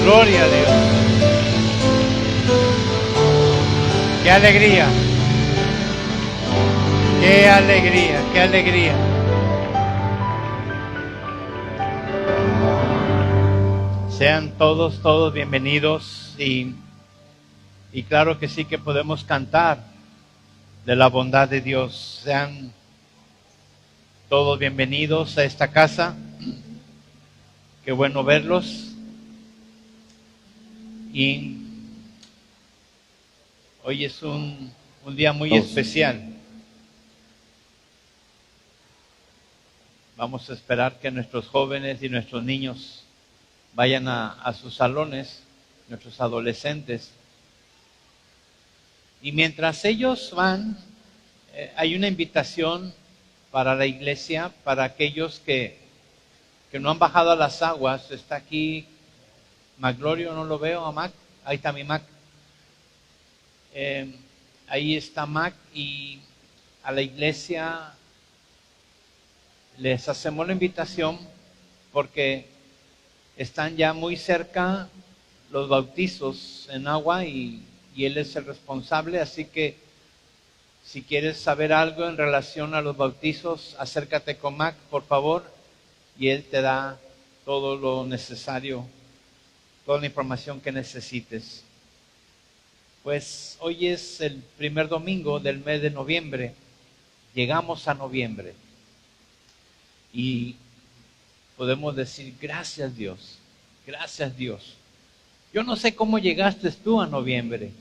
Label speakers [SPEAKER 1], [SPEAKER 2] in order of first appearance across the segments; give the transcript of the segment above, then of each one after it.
[SPEAKER 1] Gloria a Dios. ¡Qué alegría! ¡Qué alegría! ¡Qué alegría! Sean todos bienvenidos y claro que sí que podemos cantar de la bondad de Dios. Sean todos bienvenidos a esta casa. Qué bueno verlos. Y hoy es un día muy especial. Vamos a esperar que nuestros jóvenes y nuestros niños vayan a sus salones, nuestros adolescentes. Y mientras ellos van, hay una invitación para la iglesia, para aquellos que no han bajado a las aguas. Está aquí Maglorio, no lo veo, a Mac. Ahí está mi Mac. Ahí está Mac, y a la iglesia les hacemos la invitación porque están ya muy cerca los bautizos en agua y él es el responsable, así que si quieres saber algo en relación a los bautizos, acércate con Mac, por favor, y él te da todo lo necesario, toda la información que necesites. Pues hoy es el primer domingo del mes de noviembre. Llegamos a noviembre y podemos decir gracias Dios, gracias Dios. Yo no sé cómo llegaste tú a noviembre,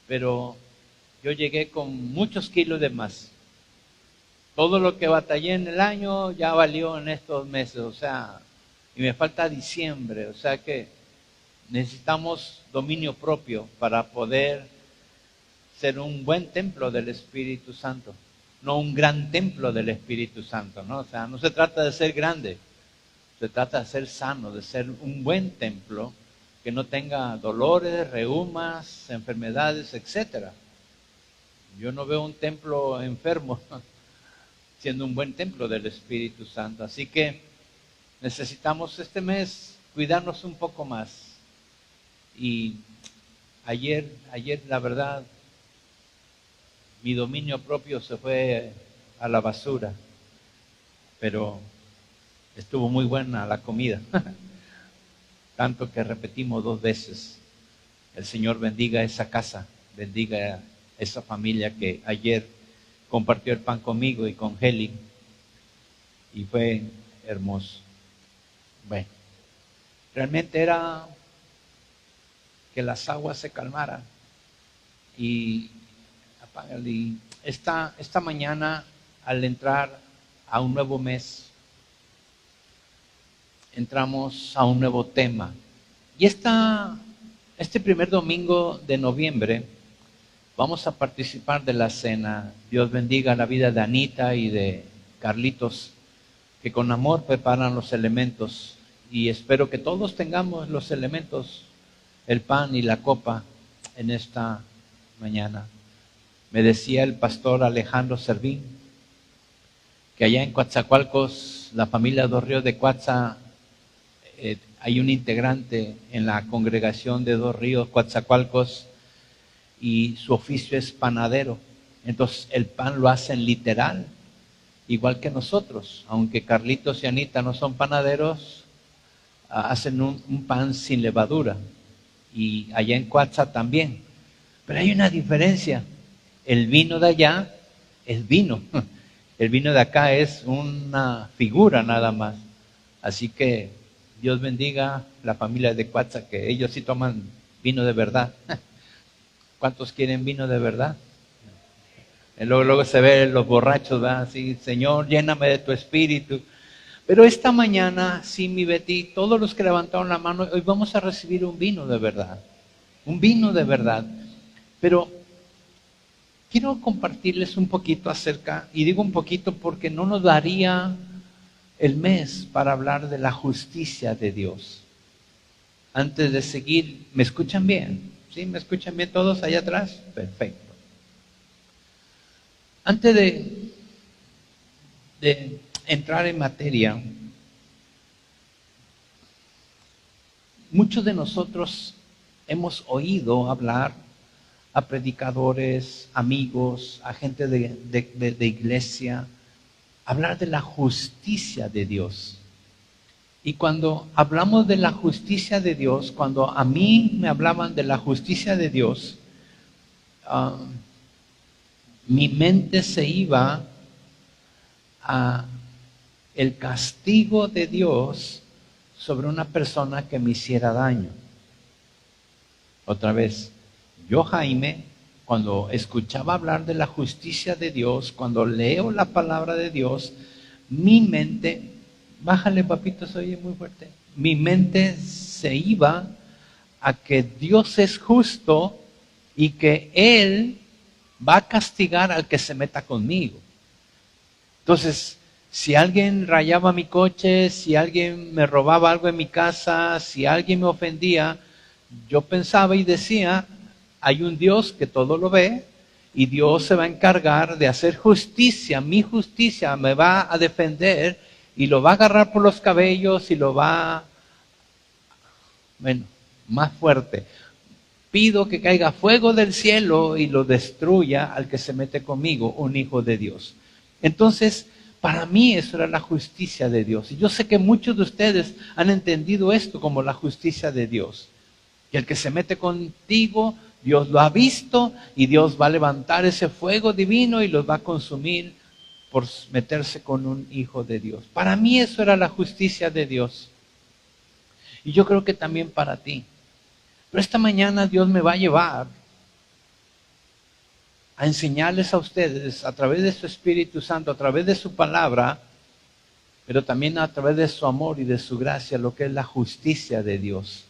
[SPEAKER 1] pero yo llegué con muchos kilos de más. Todo lo que batallé en el año ya valió en estos meses, o sea, y me falta diciembre, o sea que necesitamos dominio propio para poder ser un buen templo del Espíritu Santo, no un gran templo del Espíritu Santo, ¿no? O sea, no se trata de ser grande, se trata de ser sano, de ser un buen templo que no tenga dolores, reumas, enfermedades, etcétera. Yo no veo un templo enfermo siendo un buen templo del Espíritu Santo. Así que necesitamos este mes cuidarnos un poco más. Y ayer la verdad, mi dominio propio se fue a la basura, pero estuvo muy buena la comida, tanto que repetimos 2 veces. El Señor bendiga esa casa, bendiga esa familia que ayer compartió el pan conmigo y con Heli, y fue hermoso. Bueno, realmente era que las aguas se calmaran. Y esta mañana, al entrar a un nuevo mes, entramos a un nuevo tema. Y este primer domingo de noviembre vamos a participar de la cena. Dios bendiga la vida de Anita y de Carlitos, que con amor preparan los elementos. Y espero que todos tengamos los elementos, el pan y la copa, en esta mañana. Me decía el pastor Alejandro Servín que allá en Coatzacoalcos, la familia Dos Ríos de Coatza, hay un integrante en la congregación de Dos Ríos, Coatzacoalcos, y su oficio es panadero. Entonces el pan lo hacen literal, igual que nosotros. Aunque Carlitos y Anita no son panaderos, hacen un pan sin levadura. Y allá en Coatza también. Pero hay una diferencia. El vino de allá es vino. El vino de acá es una figura nada más. Así que Dios bendiga la familia de Coatza, que ellos sí toman vino de verdad. ¿Cuántos quieren vino de verdad? Y luego se ven los borrachos, ¿verdad? Así, Señor, lléname de tu espíritu. Pero esta mañana, sí, mi Betty, todos los que levantaron la mano, hoy vamos a recibir un vino de verdad. Un vino de verdad. Pero quiero compartirles un poquito acerca, y digo un poquito porque no nos daría el mes para hablar de la justicia de Dios. Antes de seguir, ¿me escuchan bien? ¿Sí? ¿Me escuchan bien todos allá atrás? Perfecto. Antes de entrar en materia, muchos de nosotros hemos oído hablar a predicadores, amigos, a gente de iglesia, hablar de la justicia de Dios. Y cuando hablamos de la justicia de Dios, cuando a mí me hablaban de la justicia de Dios, mi mente se iba a el castigo de Dios sobre una persona que me hiciera daño. Otra vez, yo, Jaime, cuando escuchaba hablar de la justicia de Dios, cuando leo la palabra de Dios, mi mente, bájale papito, se oye muy fuerte, mi mente se iba a que Dios es justo y que Él va a castigar al que se meta conmigo. Entonces, si alguien rayaba mi coche, si alguien me robaba algo en mi casa, si alguien me ofendía, yo pensaba y decía, hay un Dios que todo lo ve y Dios se va a encargar de hacer justicia, mi justicia me va a defender y lo va a agarrar por los cabellos y lo va, bueno, más fuerte. Pido que caiga fuego del cielo y lo destruya al que se mete conmigo, un hijo de Dios. Entonces, para mí eso era la justicia de Dios. Y yo sé que muchos de ustedes han entendido esto como la justicia de Dios. Y el que se mete contigo, Dios lo ha visto y Dios va a levantar ese fuego divino y los va a consumir por meterse con un hijo de Dios. Para mí eso era la justicia de Dios. Y yo creo que también para ti. Pero esta mañana Dios me va a llevar a enseñarles a ustedes a través de su Espíritu Santo, a través de su palabra, pero también a través de su amor y de su gracia, lo que es la justicia de Dios.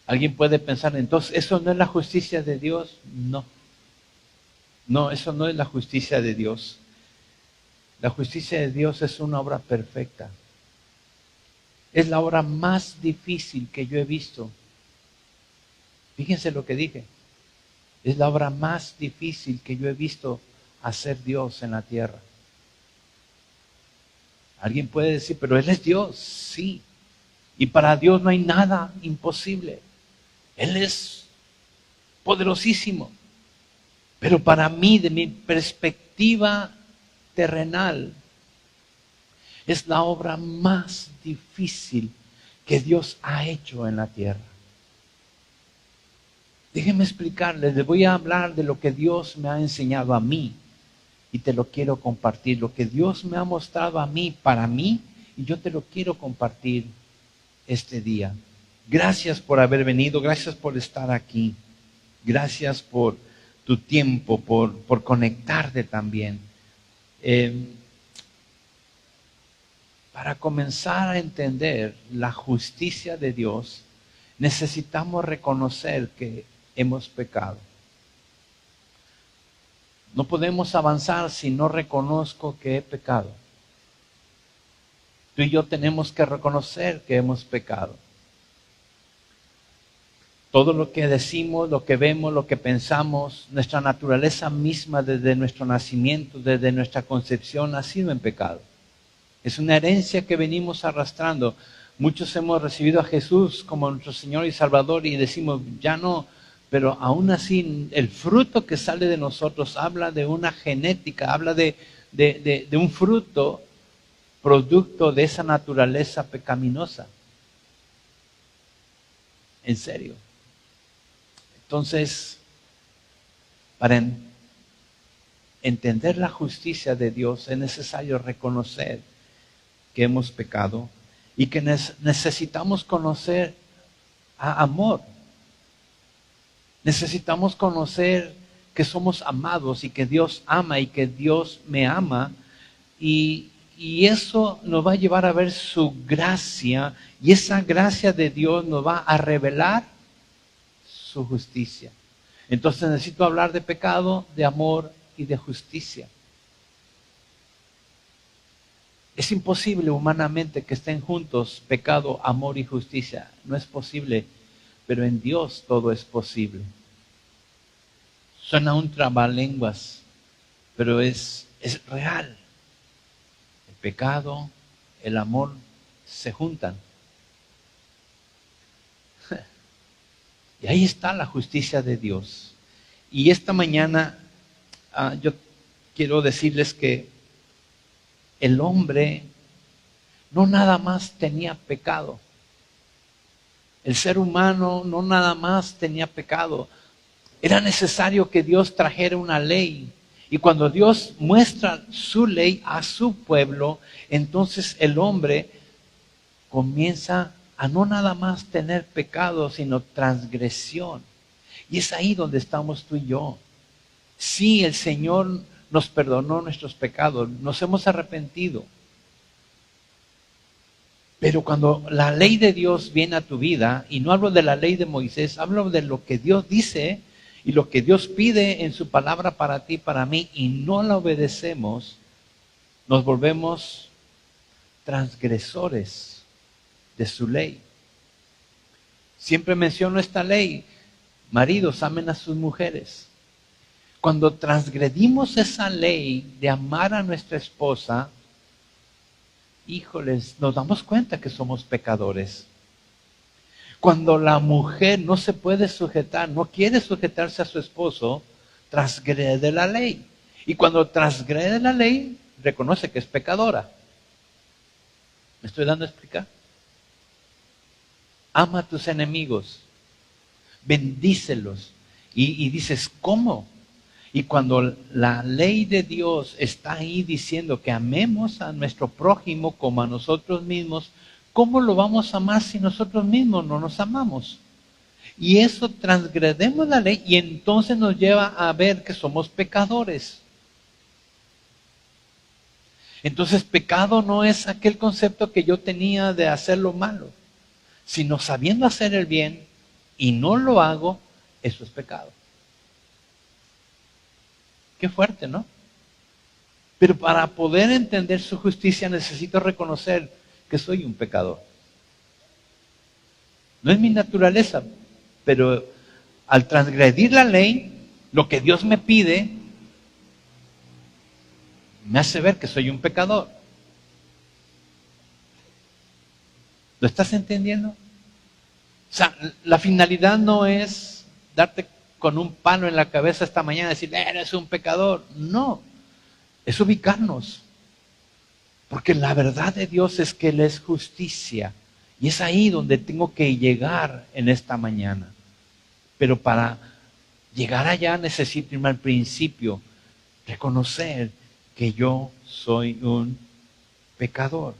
[SPEAKER 1] Alguien puede pensar, entonces, ¿eso no es la justicia de Dios? No. No, eso no es la justicia de Dios. La justicia de Dios es una obra perfecta. Es la obra más difícil que yo he visto. Fíjense lo que dije. Es la obra más difícil que yo he visto hacer Dios en la tierra. Alguien puede decir, pero Él es Dios. Sí. Y para Dios no hay nada imposible. Él es poderosísimo. Pero para mí, de mi perspectiva terrenal, es la obra más difícil que Dios ha hecho en la tierra. Déjenme explicarles, les voy a hablar de lo que Dios me ha enseñado a mí y te lo quiero compartir. Lo que Dios me ha mostrado a mí, para mí, y yo te lo quiero compartir este día. Gracias por haber venido, gracias por estar aquí, gracias por tu tiempo, por conectarte también. Para comenzar a entender la justicia de Dios, necesitamos reconocer que hemos pecado. No podemos avanzar si no reconozco que he pecado. Tú y yo tenemos que reconocer que hemos pecado. Todo lo que decimos, lo que vemos, lo que pensamos, nuestra naturaleza misma desde nuestro nacimiento, desde nuestra concepción, ha sido en pecado. Es una herencia que venimos arrastrando. Muchos hemos recibido a Jesús como nuestro Señor y Salvador y decimos, ya no, pero aún así el fruto que sale de nosotros habla de una genética, habla de un fruto producto de esa naturaleza pecaminosa. En serio. Entonces, para entender la justicia de Dios es necesario reconocer que hemos pecado y que necesitamos conocer a amor. Necesitamos conocer que somos amados y que Dios ama y que Dios me ama y eso nos va a llevar a ver su gracia y esa gracia de Dios nos va a revelar su justicia. Entonces necesito hablar de pecado, de amor y de justicia. Es imposible humanamente que estén juntos pecado, amor y justicia. No es posible, pero en Dios todo es posible. Suena un trabalenguas, pero es real. El pecado, el amor se juntan. Y ahí está la justicia de Dios. Y esta mañana yo quiero decirles que el hombre no nada más tenía pecado. El ser humano no nada más tenía pecado. Era necesario que Dios trajera una ley. Y cuando Dios muestra su ley a su pueblo, entonces el hombre comienza a no nada más tener pecado, sino transgresión. Y es ahí donde estamos tú y yo. Sí, el Señor nos perdonó nuestros pecados, nos hemos arrepentido. Pero cuando la ley de Dios viene a tu vida, y no hablo de la ley de Moisés, hablo de lo que Dios dice y lo que Dios pide en su palabra para ti, para mí, y no la obedecemos, nos volvemos transgresores de su ley. Siempre menciono esta ley: maridos, amen a sus mujeres. Cuando transgredimos esa ley de amar a nuestra esposa, híjoles, nos damos cuenta que somos pecadores. Cuando la mujer no se puede sujetar, no quiere sujetarse a su esposo, transgrede la ley. Y cuando transgrede la ley, reconoce que es pecadora. ¿Me estoy dando a explicar? Ama a tus enemigos, bendícelos. Y dices, ¿cómo? Y cuando la ley de Dios está ahí diciendo que amemos a nuestro prójimo como a nosotros mismos, ¿cómo lo vamos a amar si nosotros mismos no nos amamos? Y eso transgredemos la ley y entonces nos lleva a ver que somos pecadores. Entonces pecado no es aquel concepto que yo tenía de hacer lo malo, sino sabiendo hacer el bien y no lo hago, eso es pecado. Qué fuerte, ¿no? Pero para poder entender su justicia necesito reconocer que soy un pecador. No es mi naturaleza, pero al transgredir la ley, lo que Dios me pide, me hace ver que soy un pecador. ¿Lo estás entendiendo? O sea, la finalidad no es darte con un palo en la cabeza esta mañana y decir, eres un pecador. No, es ubicarnos. Porque la verdad de Dios es que Él es justicia. Y es ahí donde tengo que llegar en esta mañana. Pero para llegar allá necesito irme al principio, reconocer que yo soy un pecador.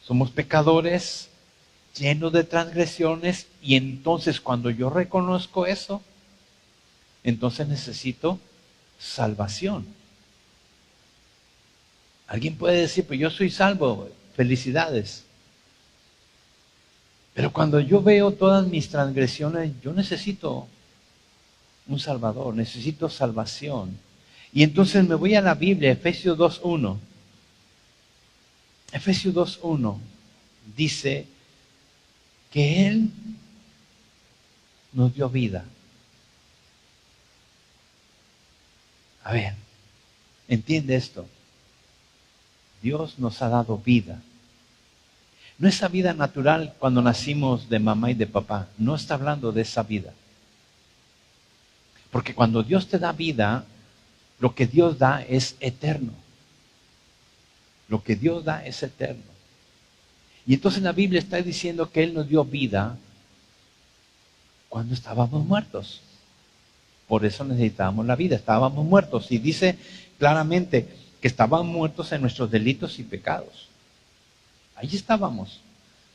[SPEAKER 1] Somos pecadores llenos de transgresiones y entonces cuando yo reconozco eso, entonces necesito salvación. Alguien puede decir, pues yo soy salvo, felicidades. Pero cuando yo veo todas mis transgresiones, yo necesito un Salvador, necesito salvación. Y entonces me voy a la Biblia, Efesios 2.1. Efesios 2.1 dice que Él nos dio vida. A ver, entiende esto. Dios nos ha dado vida. No esa vida natural cuando nacimos de mamá y de papá. No está hablando de esa vida. Porque cuando Dios te da vida, lo que Dios da es eterno. Lo que Dios da es eterno. Y entonces la Biblia está diciendo que Él nos dio vida cuando estábamos muertos. Por eso necesitábamos la vida, estábamos muertos. Y dice claramente que estábamos muertos en nuestros delitos y pecados. Ahí estábamos.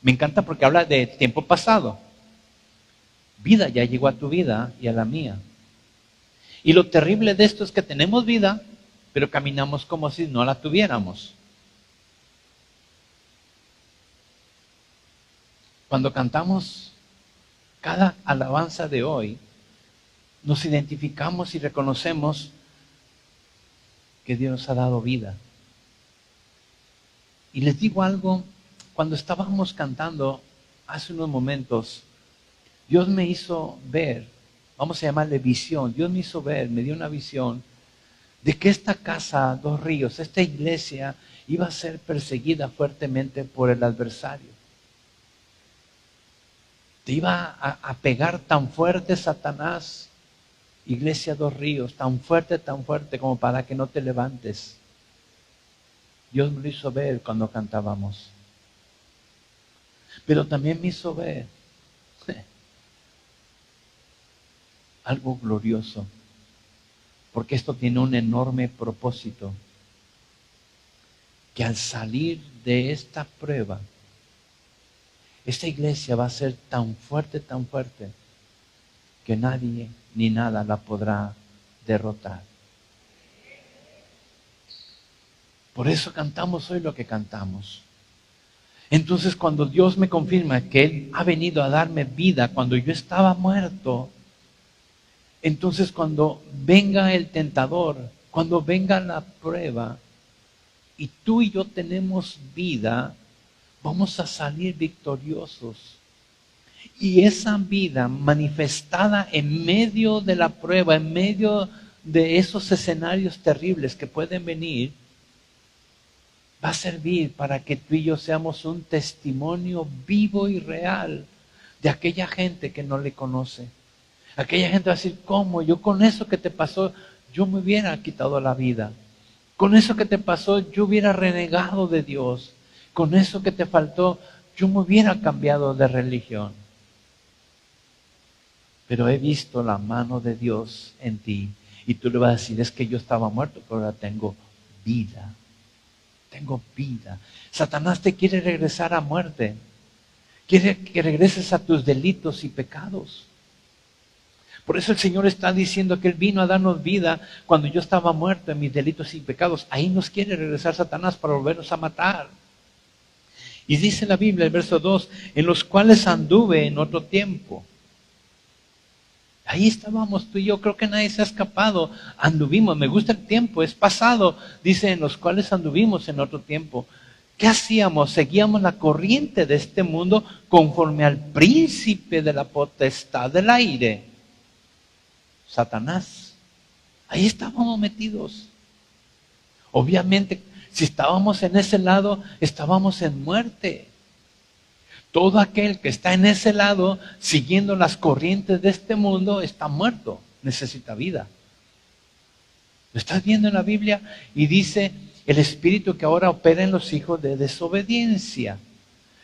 [SPEAKER 1] Me encanta porque habla de tiempo pasado. Vida ya llegó a tu vida y a la mía. Y lo terrible de esto es que tenemos vida, pero caminamos como si no la tuviéramos. Cuando cantamos cada alabanza de hoy, nos identificamos y reconocemos que Dios nos ha dado vida. Y les digo algo, cuando estábamos cantando hace unos momentos, Dios me hizo ver, vamos a llamarle visión, Dios me hizo ver, me dio una visión de que esta casa, Dos Ríos, esta iglesia, iba a ser perseguida fuertemente por el adversario. Te iba a pegar tan fuerte Satanás, iglesia Dos Ríos, tan fuerte como para que no te levantes. Dios me lo hizo ver cuando cantábamos. Pero también me hizo ver algo glorioso, porque esto tiene un enorme propósito, que al salir de esta prueba, esta iglesia va a ser tan fuerte, que nadie ni nada la podrá derrotar. Por eso cantamos hoy lo que cantamos. Entonces, cuando Dios me confirma que Él ha venido a darme vida cuando yo estaba muerto, entonces cuando venga el tentador, cuando venga la prueba, y tú y yo tenemos vida, vamos a salir victoriosos. Y esa vida manifestada en medio de la prueba, en medio de esos escenarios terribles que pueden venir, va a servir para que tú y yo seamos un testimonio vivo y real de aquella gente que no le conoce. Aquella gente va a decir, ¿cómo? Yo con eso que te pasó, yo me hubiera quitado la vida. Con eso que te pasó, yo hubiera renegado de Dios. Con eso que te faltó, yo me hubiera cambiado de religión. Pero he visto la mano de Dios en ti. Y tú le vas a decir, es que yo estaba muerto, pero ahora tengo vida. Tengo vida. Satanás te quiere regresar a muerte. Quiere que regreses a tus delitos y pecados. Por eso el Señor está diciendo que Él vino a darnos vida cuando yo estaba muerto en mis delitos y pecados. Ahí nos quiere regresar Satanás para volvernos a matar. Y dice la Biblia, el verso 2, en los cuales anduve en otro tiempo. Ahí estábamos tú y yo, creo que nadie se ha escapado. Anduvimos, me gusta el tiempo, es pasado. Dice, en los cuales anduvimos en otro tiempo. ¿Qué hacíamos? Seguíamos la corriente de este mundo conforme al príncipe de la potestad del aire, Satanás. Ahí estábamos metidos. Obviamente, si estábamos en ese lado, estábamos en muerte. Todo aquel que está en ese lado, siguiendo las corrientes de este mundo, está muerto, necesita vida. ¿Lo estás viendo en la Biblia? Y dice, el espíritu que ahora opera en los hijos de desobediencia.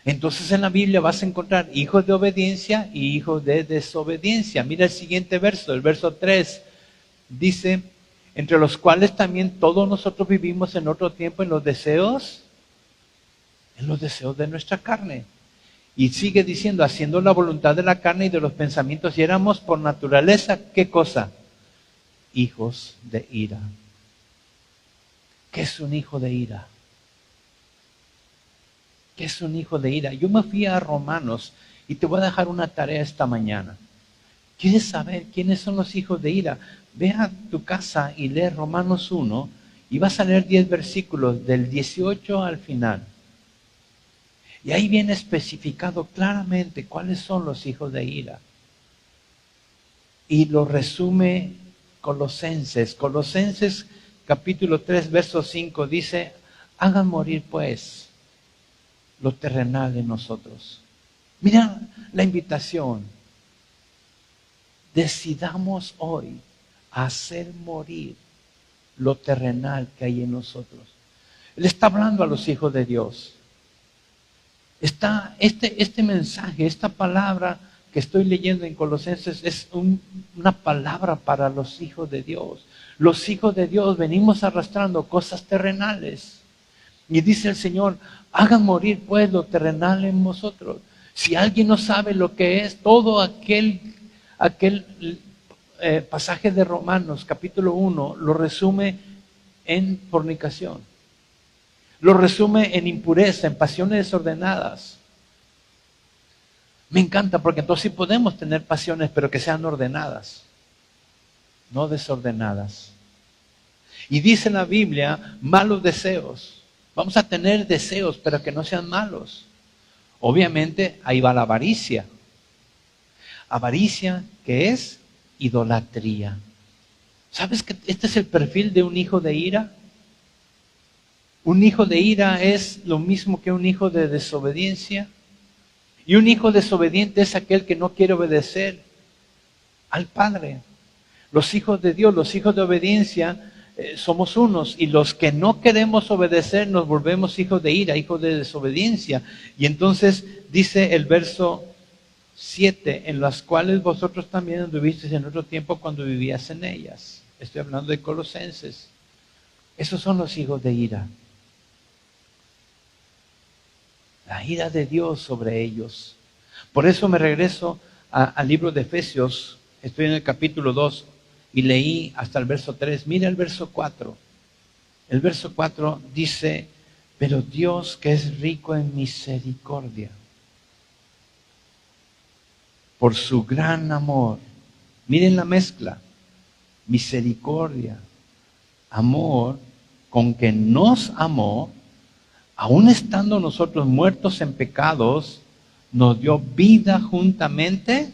[SPEAKER 1] Entonces en la Biblia vas a encontrar hijos de obediencia y hijos de desobediencia. Mira el siguiente verso, el verso 3. Dice, entre los cuales también todos nosotros vivimos en otro tiempo en los deseos de nuestra carne. Y sigue diciendo, haciendo la voluntad de la carne y de los pensamientos, y éramos por naturaleza, ¿qué cosa? Hijos de ira. ¿Qué es un hijo de ira? ¿Qué es un hijo de ira? Yo me fui a Romanos y te voy a dejar una tarea esta mañana. ¿Quieres saber quiénes son los hijos de ira? Ve a tu casa y lee Romanos 1 y vas a leer 10 versículos del 18 al final. Y ahí viene especificado claramente cuáles son los hijos de ira. Y lo resume Colosenses. Colosenses capítulo 3, verso 5 dice, hagan morir pues lo terrenal en nosotros. Mira la invitación. Decidamos hoy hacer morir lo terrenal que hay en nosotros. Él está hablando a los hijos de Dios. Está este mensaje, esta palabra que estoy leyendo en Colosenses es una palabra para los hijos de Dios. Los hijos de Dios venimos arrastrando cosas terrenales. Y dice el Señor, hagan morir pues lo terrenal en vosotros. Si alguien no sabe lo que es todo aquel pasaje de Romanos capítulo 1, lo resume en fornicación. Lo resume en impureza, en pasiones desordenadas. Me encanta porque entonces sí podemos tener pasiones, pero que sean ordenadas, no desordenadas. Y dice en la Biblia, malos deseos. Vamos a tener deseos, pero que no sean malos. Obviamente, ahí va la avaricia. Avaricia, que es idolatría. ¿Sabes que este es el perfil de un hijo de ira? Un hijo de ira es lo mismo que un hijo de desobediencia. Y un hijo desobediente es aquel que no quiere obedecer al Padre. Los hijos de Dios, los hijos de obediencia, somos unos. Y los que no queremos obedecer nos volvemos hijos de ira, hijos de desobediencia. Y entonces dice el verso 7, en las cuales vosotros también anduvisteis en otro tiempo cuando vivías en ellas. Estoy hablando de Colosenses. Esos son los hijos de ira. La ira de Dios sobre ellos. Por eso me regreso al libro de Efesios. Estoy en el capítulo 2 y leí hasta el verso 3. Mira el verso 4. El verso 4 dice, pero Dios que es rico en misericordia, por su gran amor. Miren la mezcla. Misericordia, amor, con que nos amó, aun estando nosotros muertos en pecados, nos dio vida juntamente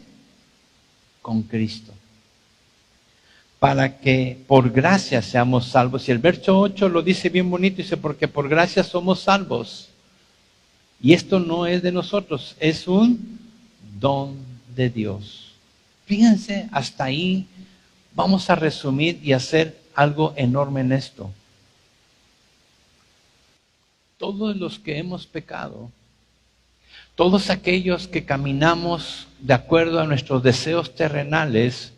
[SPEAKER 1] con Cristo. Para que por gracia seamos salvos. Y el verso 8 lo dice bien bonito, dice, porque por gracia somos salvos. Y esto no es de nosotros, es un don de Dios. Fíjense, hasta ahí vamos a resumir y hacer algo enorme en esto. Todos los que hemos pecado, todos aquellos que caminamos de acuerdo a nuestros deseos terrenales,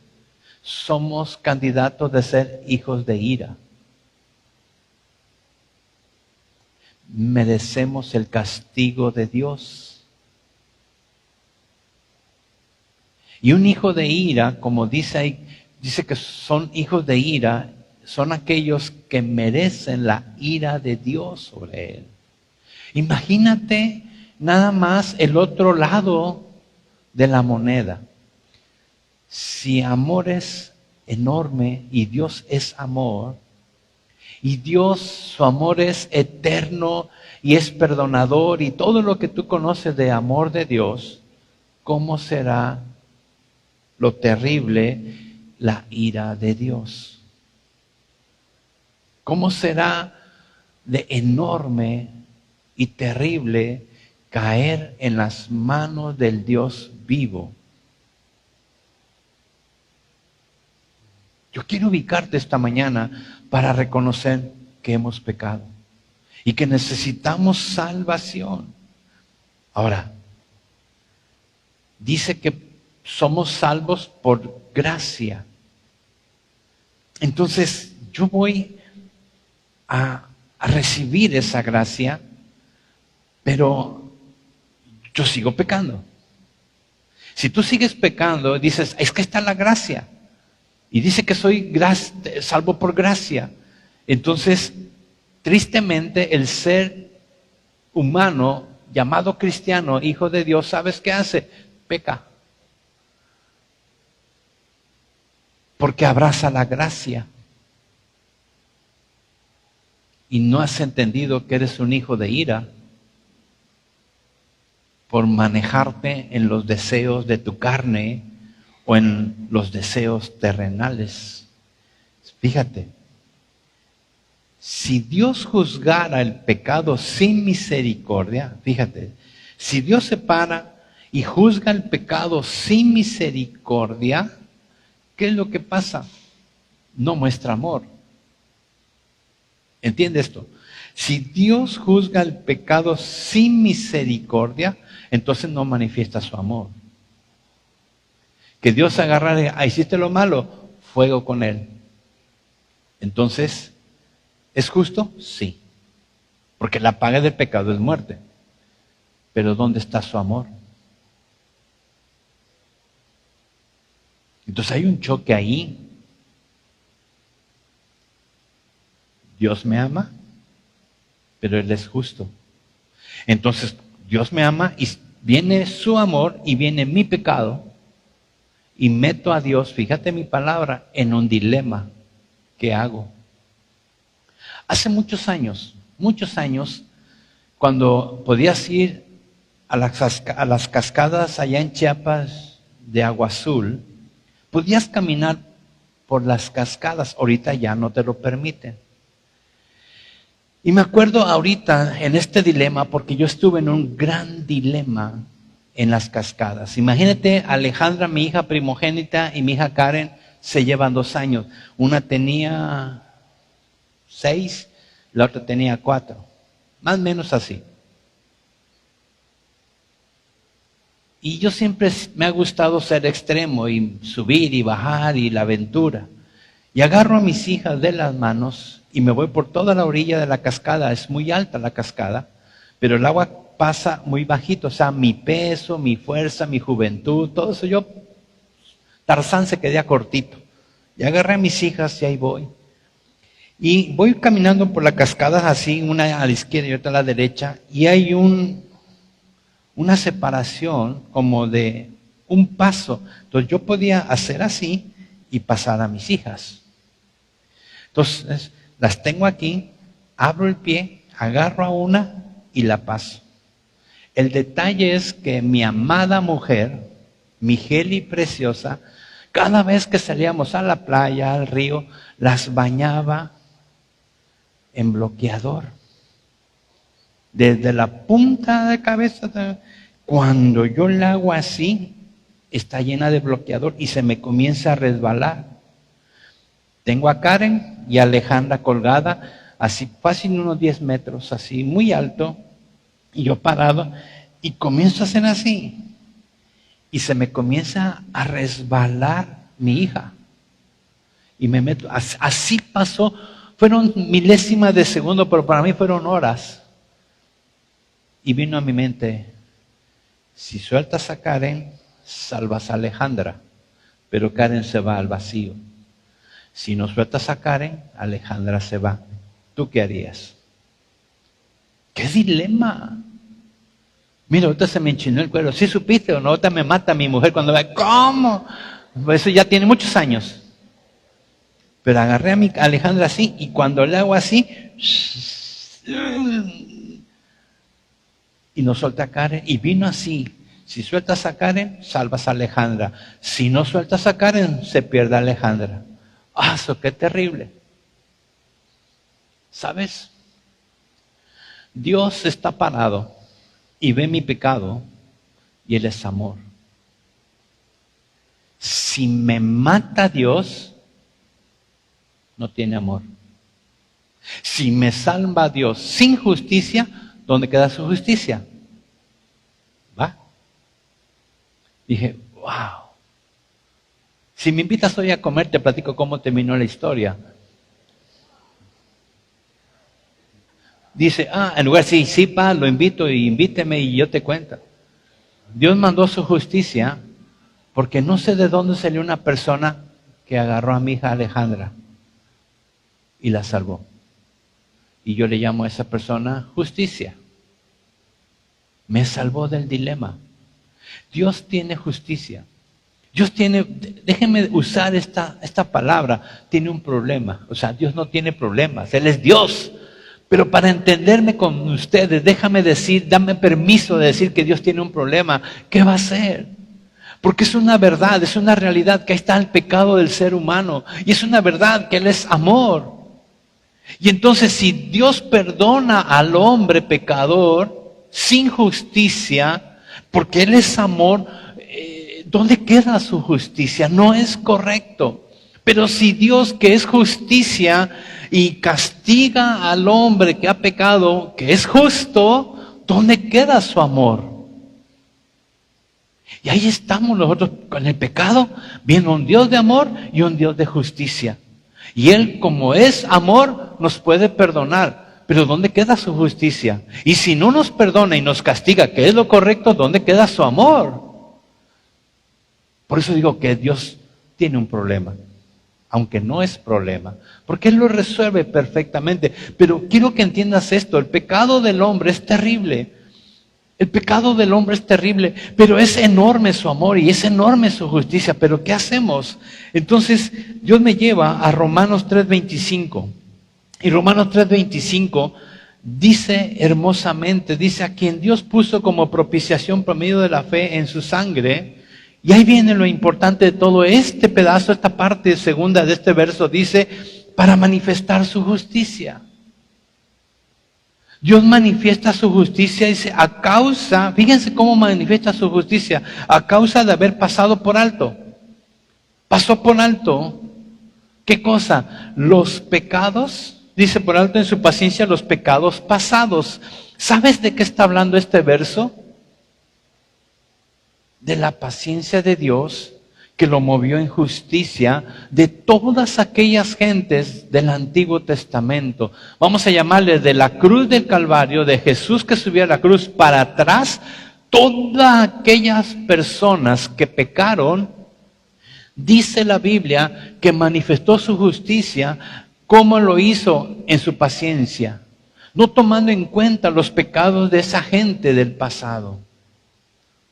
[SPEAKER 1] somos candidatos de ser hijos de ira. Merecemos el castigo de Dios. Y un hijo de ira, como dice ahí, dice que son hijos de ira, son aquellos que merecen la ira de Dios sobre él. Imagínate nada más el otro lado de la moneda. Si amor es enorme y Dios es amor, y Dios, su amor es eterno y es perdonador y todo lo que tú conoces de amor de Dios, ¿cómo será lo terrible la ira de Dios? ¿Cómo será de enorme y terrible caer en las manos del Dios vivo? Yo quiero ubicarte esta mañana para reconocer que hemos pecado y que necesitamos salvación. Ahora, dice que somos salvos por gracia. Entonces, yo voy a recibir esa gracia, pero yo sigo pecando. Si tú sigues pecando, dices, es que está la gracia. Y dice que soy salvo por gracia. Entonces, tristemente, el ser humano llamado cristiano, hijo de Dios, ¿sabes qué hace? Peca. Porque abraza la gracia. Y no has entendido que eres un hijo de ira por manejarte en los deseos de tu carne o en los deseos terrenales. Fíjate, si Dios juzgara el pecado sin misericordia, fíjate, si Dios se para y juzga el pecado sin misericordia, ¿qué es lo que pasa? No muestra amor. ¿Entiende esto? Si Dios juzga el pecado sin misericordia, entonces no manifiesta su amor. Que Dios agarra, hiciste lo malo, fuego con él. Entonces, ¿es justo? Sí. Porque la paga del pecado es muerte. Pero ¿dónde está su amor? Entonces hay un choque ahí. Dios me ama, pero Él es justo. Entonces, Dios me ama y viene su amor y viene mi pecado y meto a Dios, fíjate mi palabra, en un dilema. ¿Qué hago? Hace muchos años, cuando podías ir a las cascadas allá en Chiapas de Agua Azul, podías caminar por las cascadas. Ahorita ya no te lo permiten. Y me acuerdo ahorita en este dilema, porque yo estuve en un gran dilema en las cascadas. Imagínate, Alejandra, mi hija primogénita, y mi hija Karen se llevan 2 años. Una tenía 6, la otra tenía 4. Más o menos así. Y yo siempre me ha gustado ser extremo y subir y bajar y la aventura. Y agarro a mis hijas de las manos y me voy por toda la orilla de la cascada. Es muy alta la cascada, pero el agua pasa muy bajito. O sea, mi peso, mi fuerza, mi juventud, todo eso yo, Tarzán se quedé cortito. Y agarré a mis hijas y ahí voy. Y voy caminando por la cascada así, una a la izquierda y otra a la derecha, y hay una separación como de un paso. Entonces yo podía hacer así y pasar a mis hijas. Entonces las tengo aquí, abro el pie, agarro a una y la paso. El detalle es que mi amada mujer, mi Geli preciosa, cada vez que salíamos a la playa, al río, las bañaba en bloqueador. Desde la punta de cabeza, cuando yo la hago así, está llena de bloqueador y se me comienza a resbalar. Tengo a Karen y a Alejandra colgada, así fácil unos 10 metros, así muy alto, y yo parado, y comienzo a hacer así. Y se me comienza a resbalar mi hija. Y me meto, así pasó, fueron milésimas de segundo, pero para mí fueron horas. Y vino a mi mente, si sueltas a Karen, salvas a Alejandra, pero Karen se va al vacío. Si no sueltas a Karen, Alejandra se va. ¿Tú qué harías? ¡Qué dilema! Mira, ahorita se me enchinó el cuero. ¿Sí supiste o no? Ahorita me mata mi mujer cuando ve. ¿Cómo? Eso ya tiene muchos años. Pero agarré a mi Alejandra así, y cuando le hago así, y no suelta a Karen, y vino así. Si sueltas a Karen, salvas a Alejandra. Si no sueltas a Karen, se pierde a Alejandra. ¡Ah, eso qué terrible! ¿Sabes? Dios está parado y ve mi pecado, y Él es amor. Si me mata Dios, no tiene amor. Si me salva Dios sin justicia, ¿dónde queda su justicia? ¿Va? Dije, wow. Si me invitas hoy a comer, te platico cómo terminó la historia. Dice, en lugar de sí, pa, lo invito y invíteme y yo te cuento. Dios mandó su justicia porque no sé de dónde salió una persona que agarró a mi hija Alejandra y la salvó. Y yo le llamo a esa persona justicia. Me salvó del dilema. Dios tiene justicia. Dios tiene, déjenme usar esta palabra, tiene un problema. O sea, Dios no tiene problemas, Él es Dios. Pero para entenderme con ustedes, déjame decir, dame permiso de decir que Dios tiene un problema. ¿Qué va a hacer? Porque es una verdad, es una realidad que ahí está el pecado del ser humano. Y es una verdad que Él es amor. Y entonces si Dios perdona al hombre pecador sin justicia, porque Él es amor, ¿dónde queda su justicia? No es correcto. Pero si Dios, que es justicia, y castiga al hombre que ha pecado, que es justo, ¿dónde queda su amor? Y ahí estamos nosotros con el pecado, viendo un Dios de amor y un Dios de justicia. Y Él, como es amor, nos puede perdonar. Pero ¿dónde queda su justicia? Y si no nos perdona y nos castiga, que es lo correcto, ¿dónde queda su amor? Por eso digo que Dios tiene un problema. Aunque no es problema, porque Él lo resuelve perfectamente. Pero quiero que entiendas esto, el pecado del hombre es terrible. El pecado del hombre es terrible, pero es enorme su amor y es enorme su justicia. ¿Pero qué hacemos? Entonces, Dios me lleva a Romanos 3:25. Y Romanos 3:25 dice hermosamente, dice, a quien Dios puso como propiciación por medio de la fe en su sangre, Y ahí viene lo importante de todo este pedazo, esta parte segunda de este verso dice, para manifestar su justicia. Dios manifiesta su justicia, dice, a causa, fíjense cómo manifiesta su justicia, a causa de haber pasado por alto. Pasó por alto, ¿qué cosa? Los pecados, dice por alto en su paciencia, los pecados pasados. ¿Sabes de qué está hablando este verso? De la paciencia de Dios que lo movió en justicia de todas aquellas gentes del Antiguo Testamento. Vamos a llamarle de la cruz del Calvario, de Jesús que subió a la cruz para atrás, todas aquellas personas que pecaron, dice la Biblia que manifestó su justicia, como lo hizo en su paciencia, no tomando en cuenta los pecados de esa gente del pasado.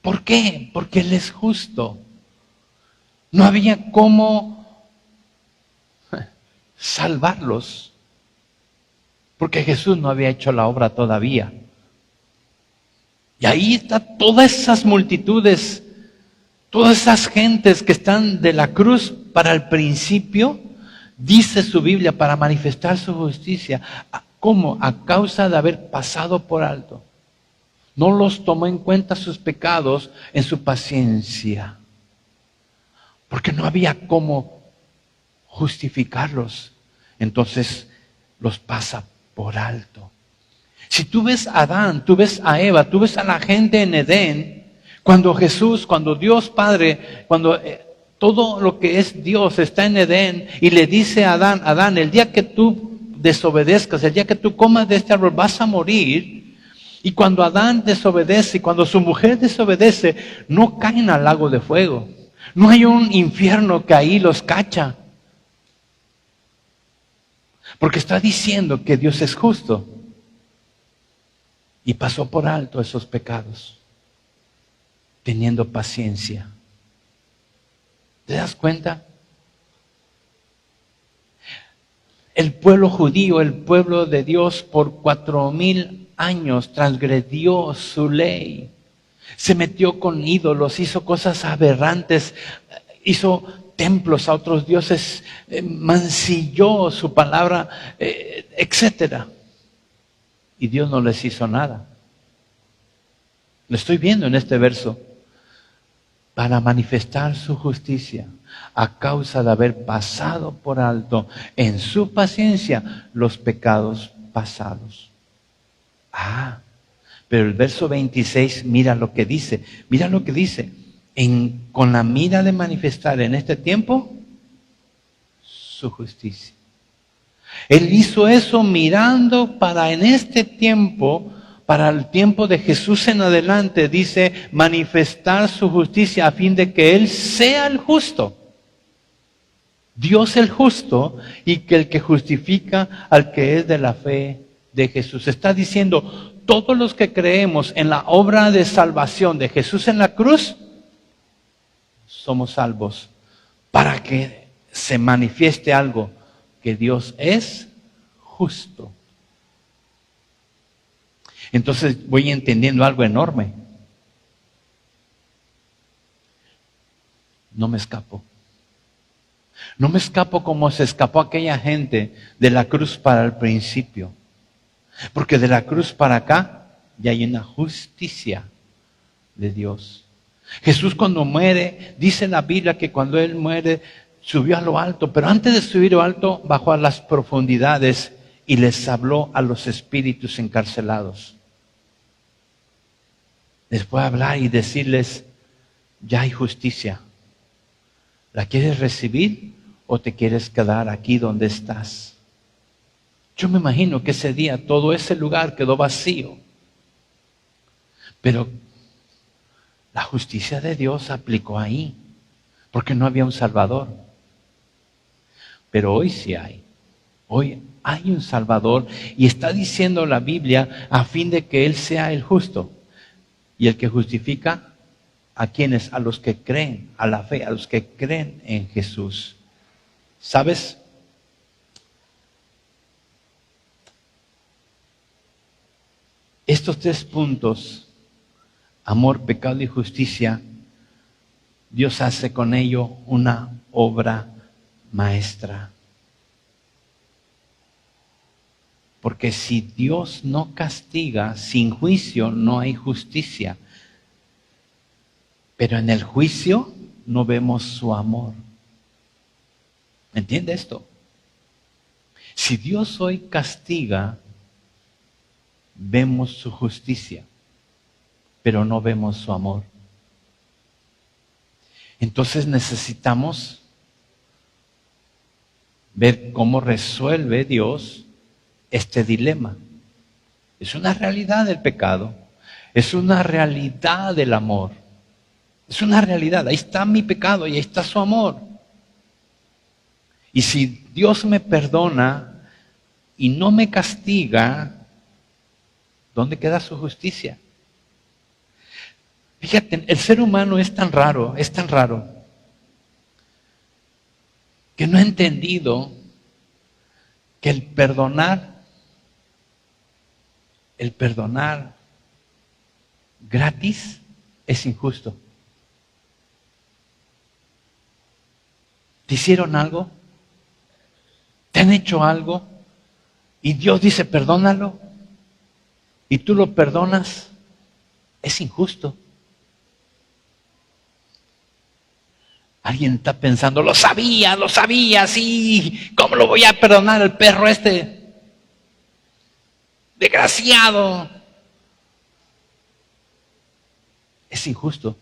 [SPEAKER 1] ¿Por qué? Porque Él es justo. No había cómo salvarlos, porque Jesús no había hecho la obra todavía. Y ahí están todas esas multitudes, todas esas gentes que están de la cruz para el principio, dice su Biblia, para manifestar su justicia. ¿Cómo? A causa de haber pasado por alto. No los tomó en cuenta sus pecados en su paciencia. Porque no había cómo justificarlos. Entonces los pasa por alto. Si tú ves a Adán, tú ves a Eva, tú ves a la gente en Edén, cuando Jesús, cuando Dios Padre, cuando todo lo que es Dios está en Edén y le dice a Adán, Adán, el día que tú desobedezcas, el día que tú comas de este árbol vas a morir. Y cuando Adán desobedece y cuando su mujer desobedece, no caen al lago de fuego. No hay un infierno que ahí los cacha. Porque está diciendo que Dios es justo. Y pasó por alto esos pecados, teniendo paciencia. ¿Te das cuenta? El pueblo judío, el pueblo de Dios, por 4000 años transgredió su ley. Se metió con ídolos, hizo cosas aberrantes, hizo templos a otros dioses, mancilló su palabra, etcétera. Y Dios no les hizo nada. Lo estoy viendo en este verso. Para manifestar su justicia, a causa de haber pasado por alto en su paciencia los pecados pasados. Pero el verso 26, mira lo que dice. Mira lo que dice. Con la mira de manifestar en este tiempo su justicia. Él hizo eso mirando para en este tiempo, para el tiempo de Jesús en adelante, dice, manifestar su justicia a fin de que Él sea el justo. Dios el justo y que el que justifica al que es de la fe de Jesús. Está diciendo, todos los que creemos en la obra de salvación de Jesús en la cruz, somos salvos para que se manifieste algo, que Dios es justo. Entonces voy entendiendo algo enorme. No me escapo. No me escapo como se escapó aquella gente de la cruz para el principio. Porque de la cruz para acá ya hay una justicia de Dios. Jesús cuando muere, dice la Biblia que cuando Él muere subió a lo alto, pero antes de subir a lo alto bajó a las profundidades y les habló a los espíritus encarcelados. Les fue a hablar y decirles, ya hay justicia. ¿La quieres recibir o te quieres quedar aquí donde estás? Yo me imagino que ese día todo ese lugar quedó vacío. Pero la justicia de Dios aplicó ahí, porque no había un Salvador. Pero hoy sí hay. Hoy hay un Salvador y está diciendo la Biblia a fin de que Él sea el justo. Y el que justifica, ¿a quiénes? A los que creen, a la fe, a los que creen en Jesús. ¿Sabes? Estos 3 puntos, amor, pecado y justicia, Dios hace con ello una obra maestra. Porque si Dios no castiga, sin juicio no hay justicia. Pero en el juicio no vemos su amor. ¿Entiende esto? Si Dios hoy castiga, vemos su justicia, pero no vemos su amor. Entonces necesitamos ver cómo resuelve Dios este dilema. Es una realidad el pecado, es una realidad el amor, es una realidad. Ahí está mi pecado y ahí está su amor. Y si Dios me perdona y no me castiga, ¿dónde queda su justicia? Fíjate, el ser humano es tan raro, que no ha entendido que el perdonar gratis es injusto. ¿Te hicieron algo? ¿Te han hecho algo? Y Dios dice, perdónalo. Y tú lo perdonas. Es injusto. Alguien está pensando, lo sabía, sí. ¿Cómo lo voy a perdonar al perro este? Desgraciado. Es injusto.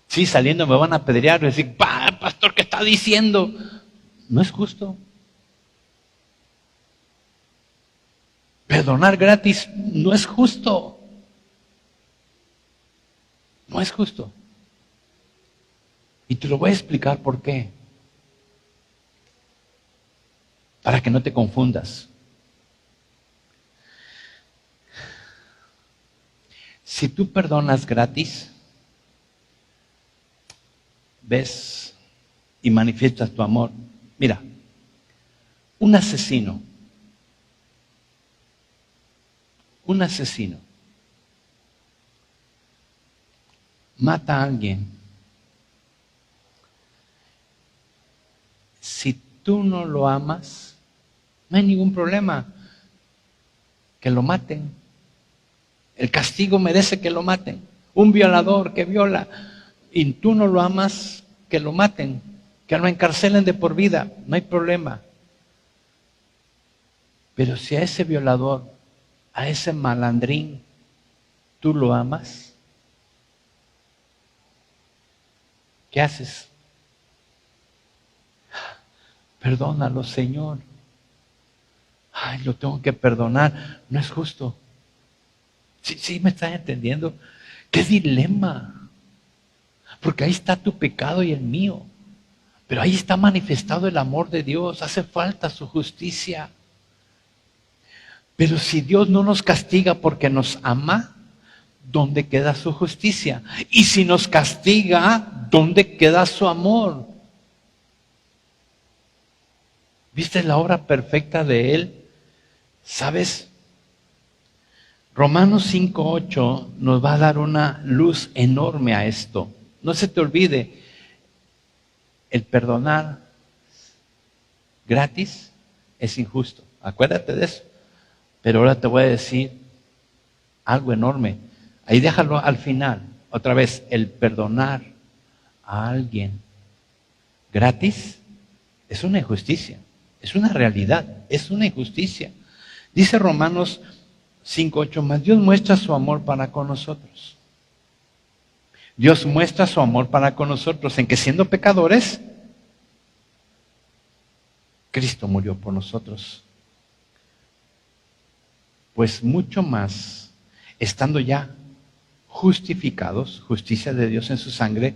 [SPEAKER 1] Sí, saliendo me van a apedrear y decir, pastor, ¿qué está diciendo? No es justo. Perdonar gratis no es justo. No es justo. Y te lo voy a explicar por qué. Para que no te confundas. Si tú perdonas gratis, ves y manifiestas tu amor. Mira, un asesino mata a alguien. Si tú no lo amas, no hay ningún problema. Que lo maten. El castigo merece que lo maten. Un violador que viola y tú no lo amas, que lo maten, que lo encarcelen de por vida, no hay problema. Pero si a ese violador, a ese malandrín, tú lo amas, ¿qué haces? Perdónalo, Señor. Ay, lo tengo que perdonar. No es justo. Sí, me estás entendiendo. ¡Qué dilema! Porque ahí está tu pecado y el mío. Pero ahí está manifestado el amor de Dios. Hace falta su justicia. Pero si Dios no nos castiga porque nos ama, ¿dónde queda su justicia? Y si nos castiga, ¿dónde queda su amor? ¿Viste la obra perfecta de Él? ¿Sabes? Romanos 5:8 nos va a dar una luz enorme a esto. No se te olvide, el perdonar gratis es injusto. Acuérdate de eso. Pero ahora te voy a decir algo enorme. Ahí déjalo al final. Otra vez, el perdonar a alguien gratis es una injusticia. Es una realidad. Es una injusticia. Dice Romanos 5:8, mas Dios muestra su amor para con nosotros. Dios muestra su amor para con nosotros en que siendo pecadores, Cristo murió por nosotros. Pues mucho más, estando ya justificados, justicia de Dios en su sangre,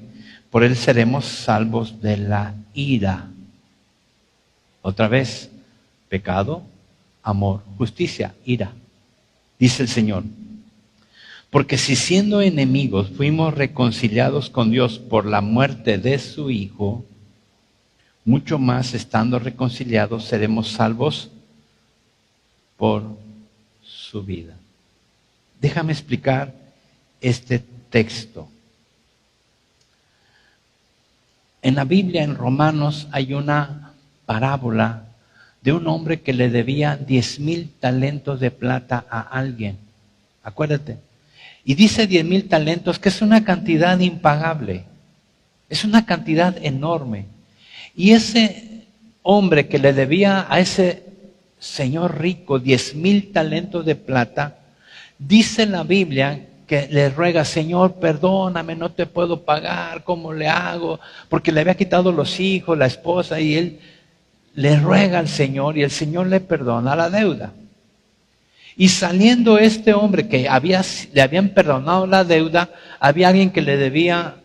[SPEAKER 1] por Él seremos salvos de la ira. Otra vez, pecado, amor, justicia, ira. Dice el Señor, porque si siendo enemigos fuimos reconciliados con Dios por la muerte de su Hijo, mucho más estando reconciliados seremos salvos por su vida. Déjame explicar este texto. En la Biblia, en Romanos, hay una parábola de un hombre que le debía 10,000 talentos de plata a alguien. Acuérdate. Y dice 10,000 talentos, que es una cantidad impagable. Es una cantidad enorme. Y ese hombre que le debía a ese señor rico 10,000 talentos de plata, dice la Biblia que le ruega: Señor, perdóname, no te puedo pagar, ¿cómo le hago? Porque le había quitado los hijos, la esposa, y él le ruega al Señor, y el Señor le perdona la deuda. Y saliendo este hombre que le habían perdonado la deuda, había alguien que le debía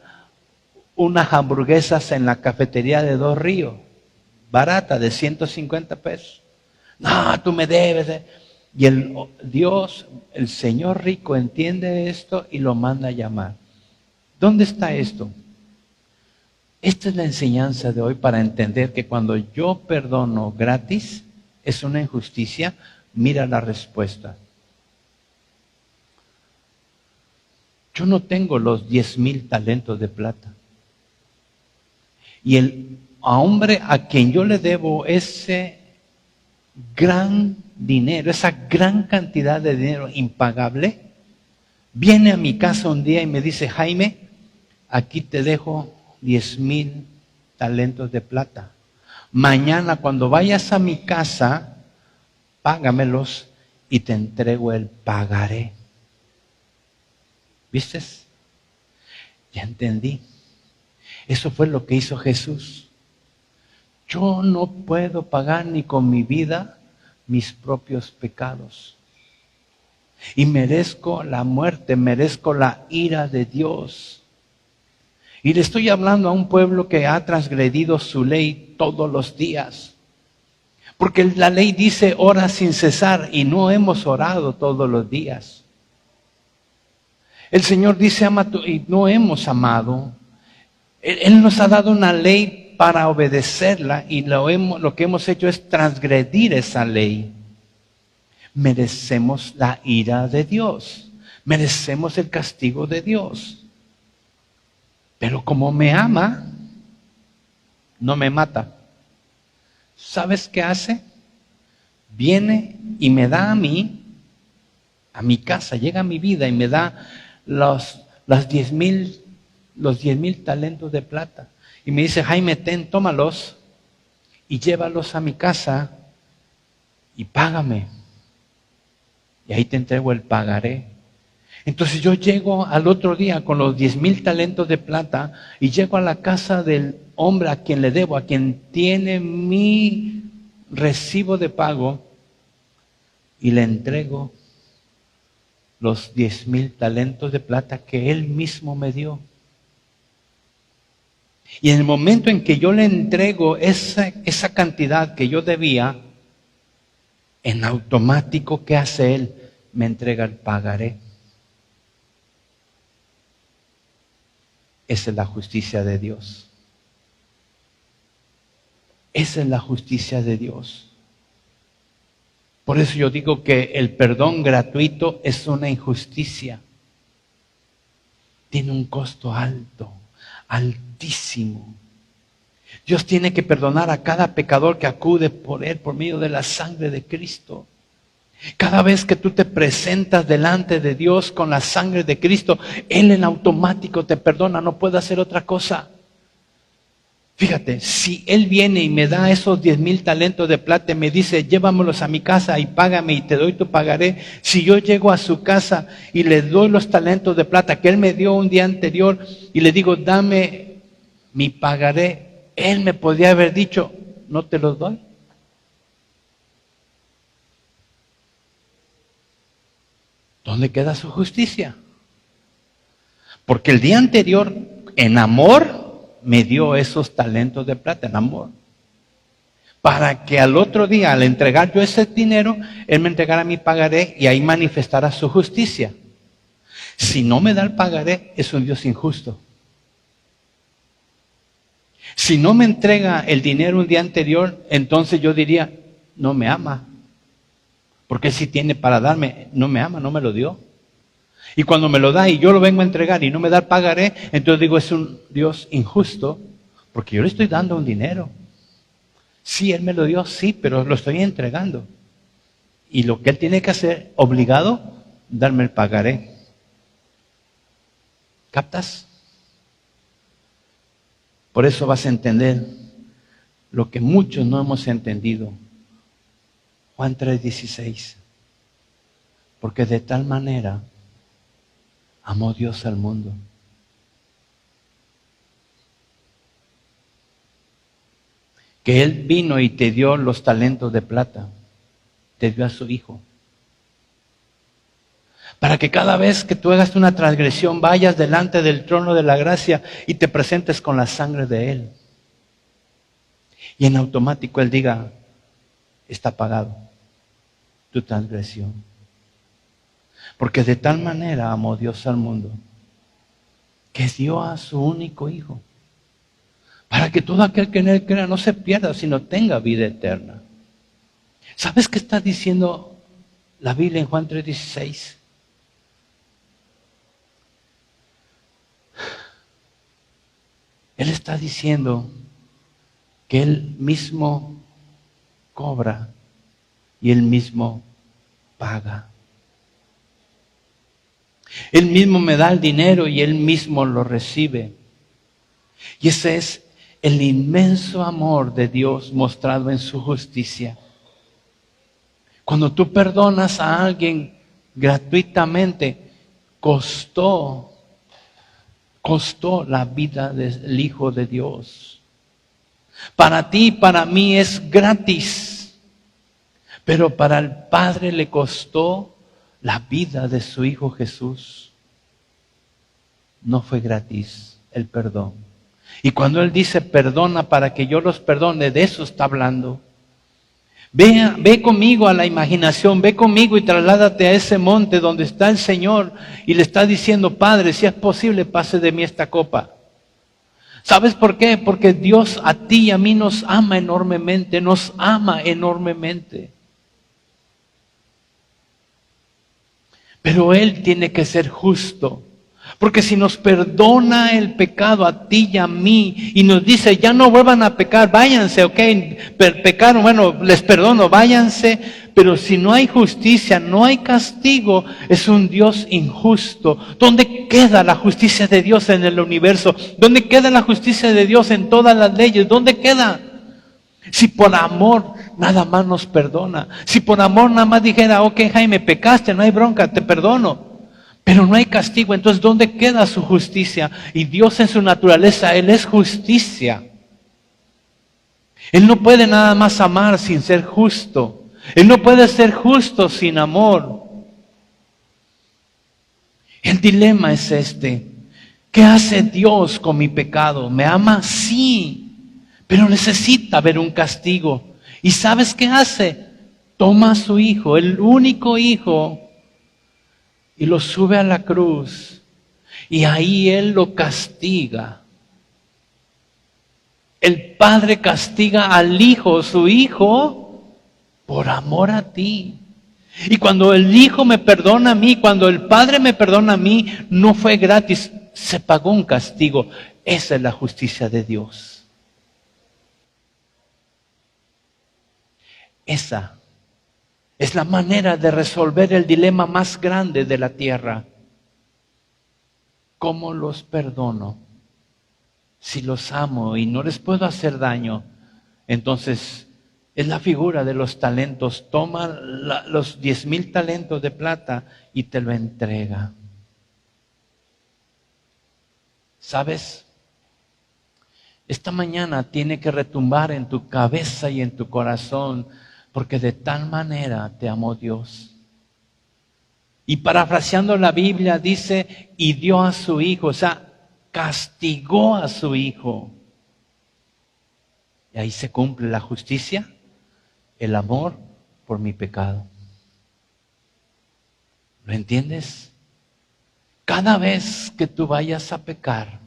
[SPEAKER 1] unas hamburguesas en la cafetería de Dos Ríos, barata, de 150 pesos. No, tú me debes. Y Dios, el Señor rico, entiende esto y lo manda a llamar. ¿Dónde está esto? Esta es la enseñanza de hoy para entender que cuando yo perdono gratis, es una injusticia. Mira la respuesta. Yo no tengo los 10,000 talentos de plata. Y el hombre a quien yo le debo ese gran dinero, esa gran cantidad de dinero impagable, viene a mi casa un día y me dice: Jaime, aquí te dejo 10,000 talentos de plata. Mañana cuando vayas a mi casa, págamelos y te entrego el pagaré. ¿Viste? Ya entendí. Eso fue lo que hizo Jesús. Yo no puedo pagar ni con mi vida mis propios pecados. Y merezco la muerte, merezco la ira de Dios. Y le estoy hablando a un pueblo que ha transgredido su ley todos los días. Porque la ley dice: ora sin cesar, y no hemos orado todos los días. El Señor dice: ama y no hemos amado. Él nos ha dado una ley para obedecerla, y lo que hemos hecho es transgredir esa ley. Merecemos la ira de Dios. Merecemos el castigo de Dios. Pero como me ama, no me mata. ¿Sabes qué hace? Viene y me da a mí, a mi casa, llega a mi vida y me da los 10,000 talentos de plata. Y me dice: Jaime, tómalos y llévalos a mi casa y págame. Y ahí te entrego el pagaré. Entonces yo llego al otro día con los 10,000 talentos de plata y llego a la casa del hombre a quien le debo, a quien tiene mi recibo de pago, y le entrego los 10,000 talentos de plata que él mismo me dio. Y en el momento en que yo le entrego esa cantidad que yo debía, en automático, ¿qué hace él? Me entrega el pagaré. Esa es la justicia de Dios. Esa es la justicia de Dios. Por eso yo digo que el perdón gratuito es una injusticia. Tiene un costo alto, altísimo. Dios tiene que perdonar a cada pecador que acude por Él por medio de la sangre de Cristo. Cada vez que tú te presentas delante de Dios con la sangre de Cristo, Él en automático te perdona, no puede hacer otra cosa. Fíjate, si Él viene y me da esos 10,000 talentos de plata y me dice: llévamelos a mi casa y págame y te doy tu pagaré. Si yo llego a su casa y le doy los talentos de plata que Él me dio un día anterior y le digo: dame mi pagaré, Él me podría haber dicho: no te los doy. ¿Dónde queda su justicia? Porque el día anterior, en amor, me dio esos talentos de plata, en amor. Para que al otro día, al entregar yo ese dinero, Él me entregara mi pagaré y ahí manifestara su justicia. Si no me da el pagaré, es un Dios injusto. Si no me entrega el dinero un día anterior, entonces yo diría: no me ama. Porque Él sí tiene para darme, no me ama, no me lo dio. Y cuando me lo da y yo lo vengo a entregar y no me da el pagaré, entonces digo: es un Dios injusto, Porque yo le estoy dando un dinero. Sí, Él me lo dio, sí, pero lo estoy entregando. Y lo que Él tiene que hacer, obligado, darme el pagaré. ¿Captas? Por eso vas a entender lo que muchos no hemos entendido. Juan 3:16. Porque de tal manera amó Dios al mundo. Que Él vino y te dio los talentos de plata. Te dio a su Hijo. Para que cada vez que tú hagas una transgresión vayas delante del trono de la gracia y te presentes con la sangre de Él. Y en automático Él diga, está pagado tu transgresión. Porque de tal manera amó Dios al mundo que dio a su único Hijo. Para que todo aquel que en Él crea no se pierda, sino tenga vida eterna. ¿Sabes qué está diciendo la Biblia en Juan 3:16? Él está diciendo que Él mismo cobra y Él mismo paga. Él mismo me da el dinero y Él mismo lo recibe. Y ese es el inmenso amor de Dios mostrado en su justicia. Cuando tú perdonas a alguien gratuitamente, costó la vida del Hijo de Dios. Para ti y para mí es gratis, pero para el Padre le costó la vida de su Hijo Jesús. No fue gratis el perdón. Y cuando Él dice perdona para que yo los perdone, de eso está hablando. Ve conmigo a la imaginación, ve conmigo y trasládate a ese monte donde está el Señor y le está diciendo, Padre, si es posible, pase de mí esta copa. ¿Sabes por qué? Porque Dios a ti y a mí nos ama enormemente, nos ama enormemente. Pero Él tiene que ser justo. Porque si nos perdona el pecado a ti y a mí y nos dice, ya no vuelvan a pecar, váyanse, ok, pecaron, bueno, les perdono, váyanse. Pero si no hay justicia, no hay castigo, es un Dios injusto. ¿Dónde queda la justicia de Dios en el universo? ¿Dónde queda la justicia de Dios en todas las leyes? ¿Dónde queda? Si por amor nada más nos perdona. Si por amor nada más dijera, ok Jaime, pecaste, no hay bronca, te perdono. Pero no hay castigo, entonces ¿dónde queda su justicia? Y Dios en su naturaleza, Él es justicia. Él no puede nada más amar sin ser justo. Él no puede ser justo sin amor. El dilema es este. ¿Qué hace Dios con mi pecado? ¿Me ama? Sí, pero necesita ver un castigo. ¿Y sabes qué hace? Toma a su Hijo, el único Hijo, y lo sube a la cruz. Y ahí Él lo castiga. El Padre castiga al Hijo, su Hijo, por amor a ti. Y cuando el Hijo me perdona a mí, cuando el Padre me perdona a mí, no fue gratis, se pagó un castigo. Esa es la justicia de Dios. Esa es la manera de resolver el dilema más grande de la tierra. ¿Cómo los perdono? Si los amo y no les puedo hacer daño, entonces es la figura de los talentos. Toma los 10,000 talentos de plata y te lo entrega. ¿Sabes? Esta mañana tiene que retumbar en tu cabeza y en tu corazón, porque de tal manera te amó Dios. Y parafraseando la Biblia dice, y dio a su Hijo, o sea, castigó a su Hijo. Y ahí se cumple la justicia, el amor por mi pecado. ¿Lo entiendes? Cada vez que tú vayas a pecar,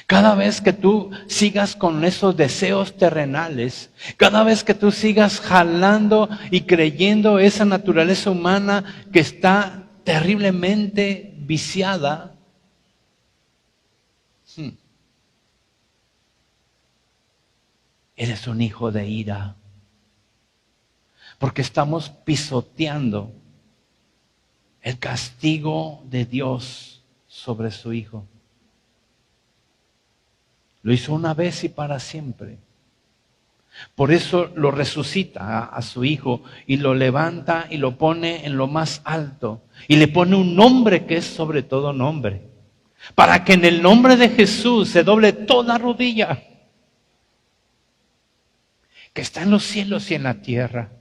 [SPEAKER 1] cada vez que tú sigas con esos deseos terrenales, cada vez que tú sigas jalando y creyendo esa naturaleza humana que está terriblemente viciada, eres un hijo de ira. Porque estamos pisoteando el castigo de Dios sobre su Hijo. Lo hizo una vez y para siempre. Por eso lo resucita a su Hijo y lo levanta y lo pone en lo más alto. Y le pone un nombre que es sobre todo nombre. Para que en el nombre de Jesús se doble toda rodilla. Que está en los cielos y en la tierra.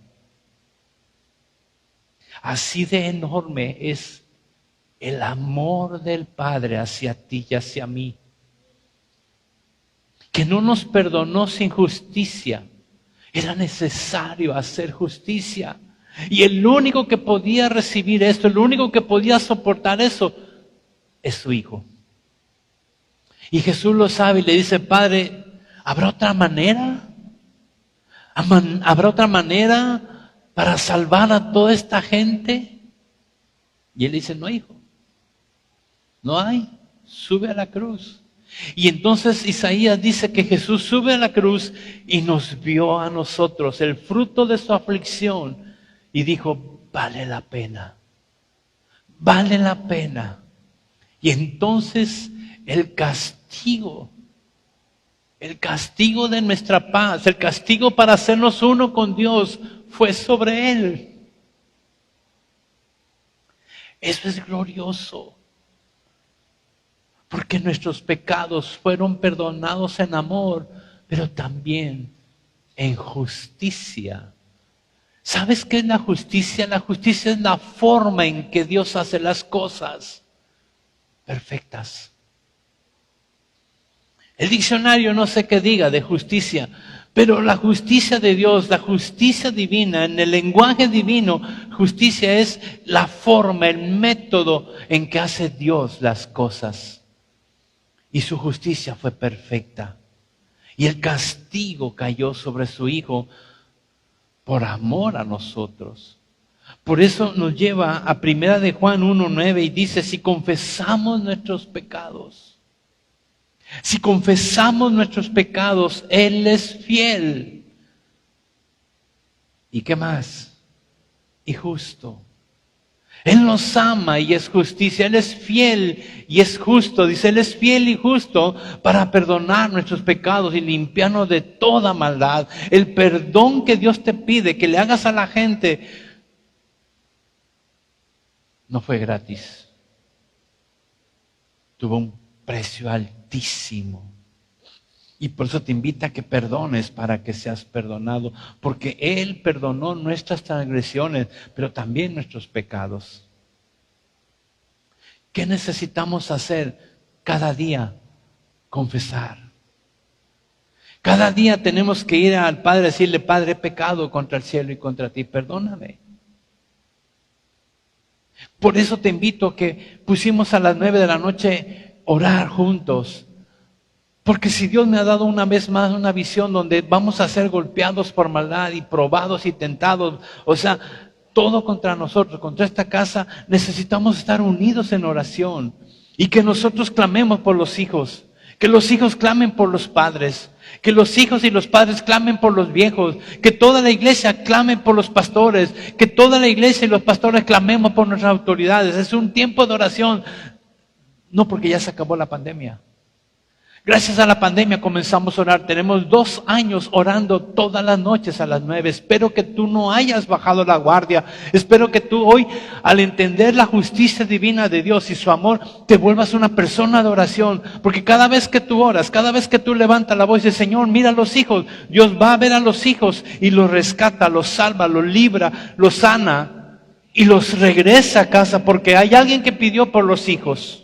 [SPEAKER 1] Así de enorme es el amor del Padre hacia ti y hacia mí. Que no nos perdonó sin justicia. Era necesario hacer justicia. Y el único que podía recibir esto, el único que podía soportar eso, es su Hijo. Y Jesús lo sabe y le dice, Padre, ¿habrá otra manera? ¿Habrá otra manera para salvar a toda esta gente? Y él dice, no, hijo. No hay. Sube a la cruz. Y entonces Isaías dice que Jesús sube a la cruz y nos vio a nosotros el fruto de su aflicción y dijo, vale la pena, vale la pena. Y entonces el castigo de nuestra paz, el castigo para hacernos uno con Dios fue sobre Él. Eso es glorioso. Porque nuestros pecados fueron perdonados en amor, pero también en justicia. ¿Sabes qué es la justicia? La justicia es la forma en que Dios hace las cosas perfectas. El diccionario no sé qué diga de justicia, pero la justicia de Dios, la justicia divina, en el lenguaje divino, justicia es la forma, el método en que hace Dios las cosas. Y su justicia fue perfecta. Y el castigo cayó sobre su Hijo por amor a nosotros. Por eso nos lleva a 1 de Juan 1:9 y dice, si confesamos nuestros pecados, Él es fiel. ¿Y qué más? Y justo. Él nos ama y es justicia. Él es fiel y es justo. Dice, Él es fiel y justo para perdonar nuestros pecados y limpiarnos de toda maldad. El perdón que Dios te pide que le hagas a la gente no fue gratis. Tuvo un precio altísimo. Y por eso te invita a que perdones para que seas perdonado. Porque Él perdonó nuestras transgresiones, pero también nuestros pecados. ¿Qué necesitamos hacer cada día? Confesar. Cada día tenemos que ir al Padre y decirle, Padre, he pecado contra el cielo y contra ti, perdóname. Por eso te invito a que pusimos a las 9 de la noche orar juntos. Porque si Dios me ha dado una vez más una visión donde vamos a ser golpeados por maldad y probados y tentados, o sea, todo contra nosotros, contra esta casa, necesitamos estar unidos en oración y que nosotros clamemos por los hijos, que los hijos clamen por los padres, que los hijos y los padres clamen por los viejos, que toda la iglesia clame por los pastores, que toda la iglesia y los pastores clamemos por nuestras autoridades. Es un tiempo de oración, no porque ya se acabó la pandemia. Gracias a la pandemia comenzamos a orar. Tenemos 2 años orando todas las noches a las 9. Espero que tú no hayas bajado la guardia. Espero que tú hoy, al entender la justicia divina de Dios y su amor, te vuelvas una persona de oración. Porque cada vez que tú oras, cada vez que tú levantas la voz y dices, Señor, mira a los hijos. Dios va a ver a los hijos y los rescata, los salva, los libra, los sana y los regresa a casa. Porque hay alguien que pidió por los hijos.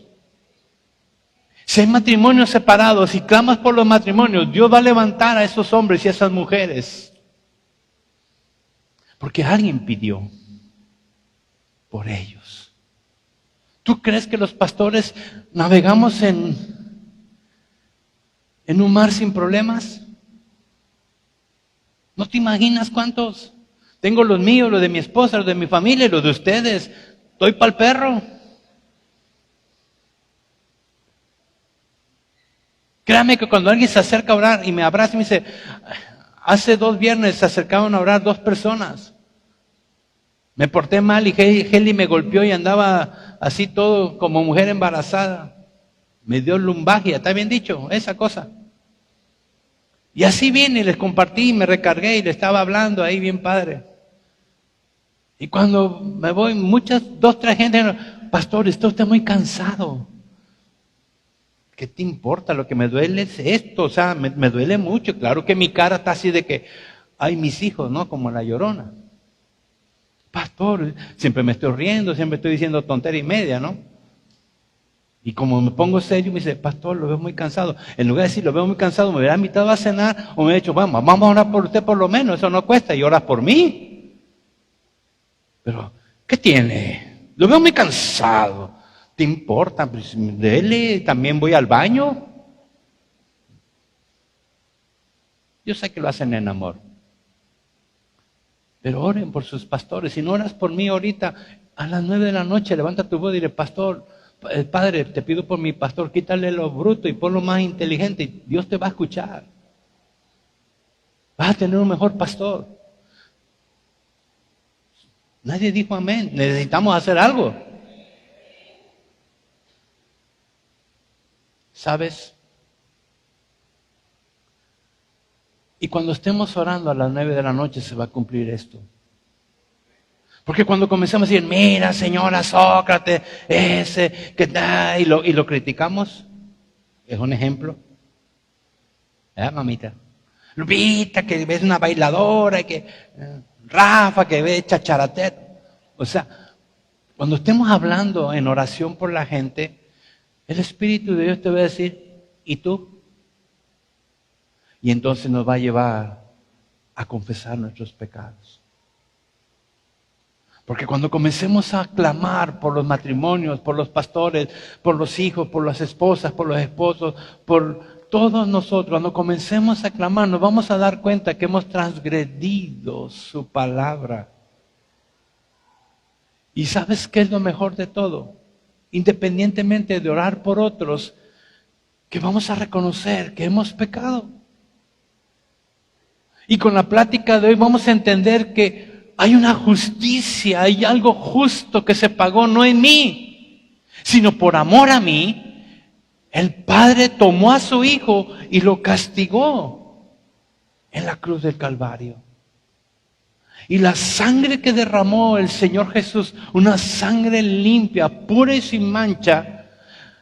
[SPEAKER 1] Si hay matrimonios separados y clamas por los matrimonios, Dios va a levantar a esos hombres y a esas mujeres. Porque alguien pidió por ellos. ¿Tú crees que los pastores navegamos en un mar sin problemas? ¿No te imaginas cuántos? Tengo los míos, los de mi esposa, los de mi familia y los de ustedes. Estoy para el perro. Créame que cuando alguien se acerca a orar y me abraza y me dice, Hace 2 viernes se acercaban a orar 2 personas. Me porté mal y Heli me golpeó y andaba así todo como mujer embarazada. Me dio lumbalgia, ¿está bien dicho? Esa cosa. Y así vine y les compartí, me recargué y le estaba hablando ahí bien padre. Y cuando me voy, 2, 3 gente, pastor, está usted muy cansado. ¿Qué te importa? Lo que me duele es esto, o sea, me duele mucho. Claro que mi cara está así de que, ay, mis hijos, ¿no? Como la Llorona. Pastor, siempre me estoy riendo, siempre estoy diciendo tontería y media, ¿no? Y como me pongo serio, me dice, pastor, lo veo muy cansado. En lugar de decir, lo veo muy cansado, me hubiera invitado a cenar o me hubiera dicho, vamos a orar por usted por lo menos, eso no cuesta, y oras por mí. Pero, ¿qué tiene? Lo veo muy cansado. ¿Te importa? Pues, dele, también voy al baño. Yo sé que lo hacen en amor. Pero oren por sus pastores. Si no oras por mí ahorita, a las 9 de la noche, levanta tu voz y dile, pastor, padre, te pido por mi pastor, quítale lo bruto y ponlo más inteligente. Y Dios te va a escuchar. Vas a tener un mejor pastor. Nadie dijo amén. Necesitamos hacer algo. ¿Sabes? Y cuando estemos orando a las 9 de la noche se va a cumplir esto. Porque cuando comenzamos a decir, mira señora Sócrates, ese, que da, y lo criticamos, es un ejemplo. Mamita? Lupita, que ves una bailadora, que Rafa, que ve chacharatero. O sea, cuando estemos hablando en oración por la gente, el Espíritu de Dios te va a decir, ¿y tú? Y entonces nos va a llevar a confesar nuestros pecados. Porque cuando comencemos a clamar por los matrimonios, por los pastores, por los hijos, por las esposas, por los esposos, por todos nosotros, cuando comencemos a clamar, nos vamos a dar cuenta que hemos transgredido su palabra. ¿Y sabes qué es lo mejor de todo? Independientemente de orar por otros, que vamos a reconocer que hemos pecado. Y con la plática de hoy vamos a entender que hay una justicia, hay algo justo que se pagó, no en mí, sino por amor a mí. El Padre tomó a su Hijo y lo castigó en la cruz del Calvario. Y la sangre que derramó el Señor Jesús, una sangre limpia, pura y sin mancha,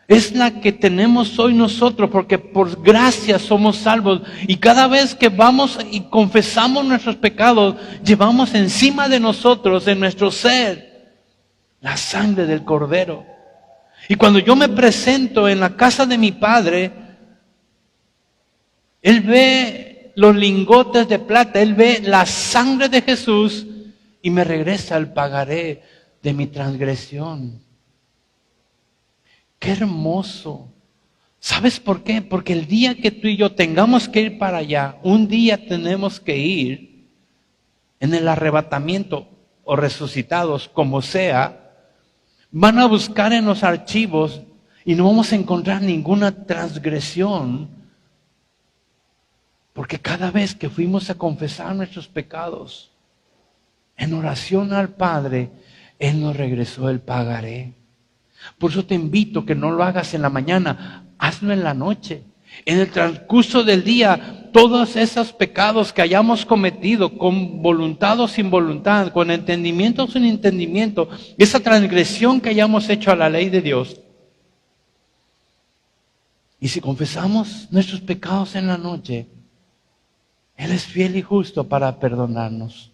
[SPEAKER 1] es la que tenemos hoy nosotros, porque por gracia somos salvos. Y cada vez que vamos y confesamos nuestros pecados, llevamos encima de nosotros, en nuestro ser, la sangre del Cordero. Y cuando yo me presento en la casa de mi Padre, Él ve los lingotes de plata, Él ve la sangre de Jesús y me regresa el pagaré de mi transgresión. ¡Qué hermoso! ¿Sabes por qué? Porque el día que tú y yo tengamos que ir para allá, un día tenemos que ir en el arrebatamiento o resucitados, como sea, van a buscar en los archivos y no vamos a encontrar ninguna transgresión, porque cada vez que fuimos a confesar nuestros pecados en oración al Padre, Él nos regresó el pagaré. Por eso te invito que no lo hagas en la mañana, hazlo en la noche. En el transcurso del día, todos esos pecados que hayamos cometido, con voluntad o sin voluntad, con entendimiento o sin entendimiento, esa transgresión que hayamos hecho a la ley de Dios. Y si confesamos nuestros pecados en la noche, Él es fiel y justo para perdonarnos.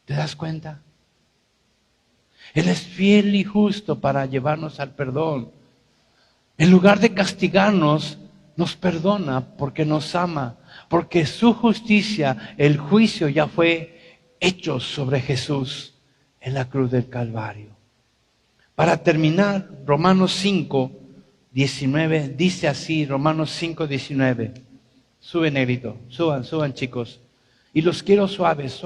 [SPEAKER 1] ¿Te das cuenta? Él es fiel y justo para llevarnos al perdón. En lugar de castigarnos, nos perdona porque nos ama, porque su justicia, el juicio ya fue hecho sobre Jesús en la cruz del Calvario. Para terminar, Romanos 5, 19, dice así, Romanos 5, 19. Sube, negrito, suban chicos. Y los quiero suaves.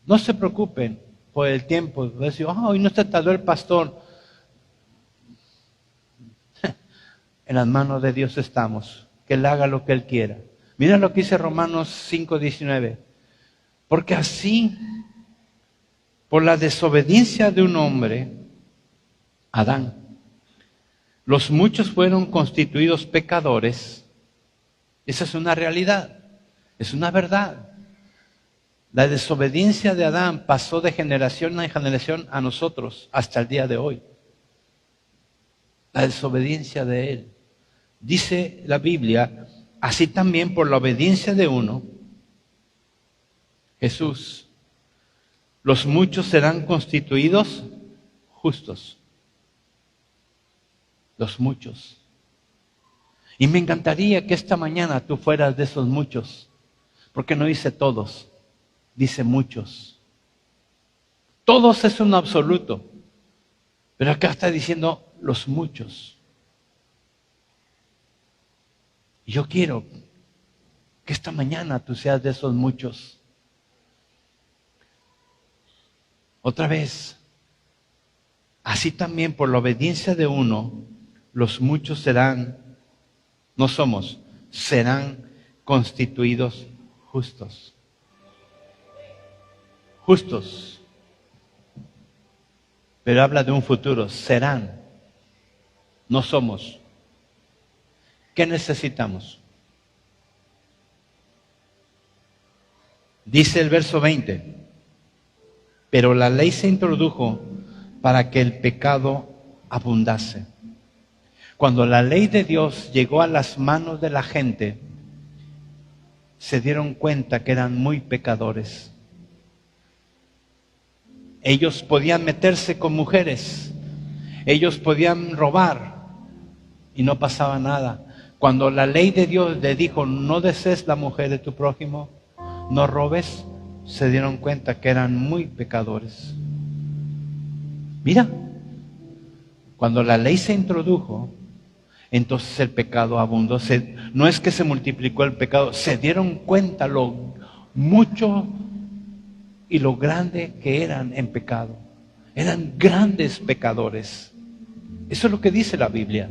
[SPEAKER 1] No se preocupen por el tiempo. Voy a decir, hoy no se tardó el pastor. En las manos de Dios estamos. que Él haga lo que Él quiera. Mira lo que dice Romanos 5:19. Porque así, por la desobediencia de un hombre, Adán, los muchos fueron constituidos pecadores. Esa es una realidad, es una verdad. La desobediencia de Adán pasó de generación en generación a nosotros hasta el día de hoy. La desobediencia de él. Dice la Biblia, así también por la obediencia de uno, Jesús, los muchos serán constituidos justos. Los muchos. Y me encantaría que esta mañana tú fueras de esos muchos, porque no dice todos, dice muchos. Todos es un absoluto, pero acá está diciendo los muchos. Y yo quiero que esta mañana tú seas de esos muchos. Otra vez, así también por la obediencia de uno, los muchos serán, no somos, serán constituidos justos. Justos. Pero habla de un futuro, serán, no somos. ¿Qué necesitamos? Dice el verso 20, pero la ley se introdujo para que el pecado abundase. Cuando la ley de Dios llegó a las manos de la gente, se dieron cuenta que eran muy pecadores. Ellos podían meterse con mujeres, ellos podían robar y no pasaba nada. Cuando la ley de Dios le dijo, no desees la mujer de tu prójimo, no robes, se dieron cuenta que eran muy pecadores. Mira, cuando la ley se introdujo, entonces el pecado abundó. No es que se multiplicó el pecado, se dieron cuenta lo mucho y lo grande que eran en pecado. Eran grandes pecadores. Eso es lo que dice la Biblia.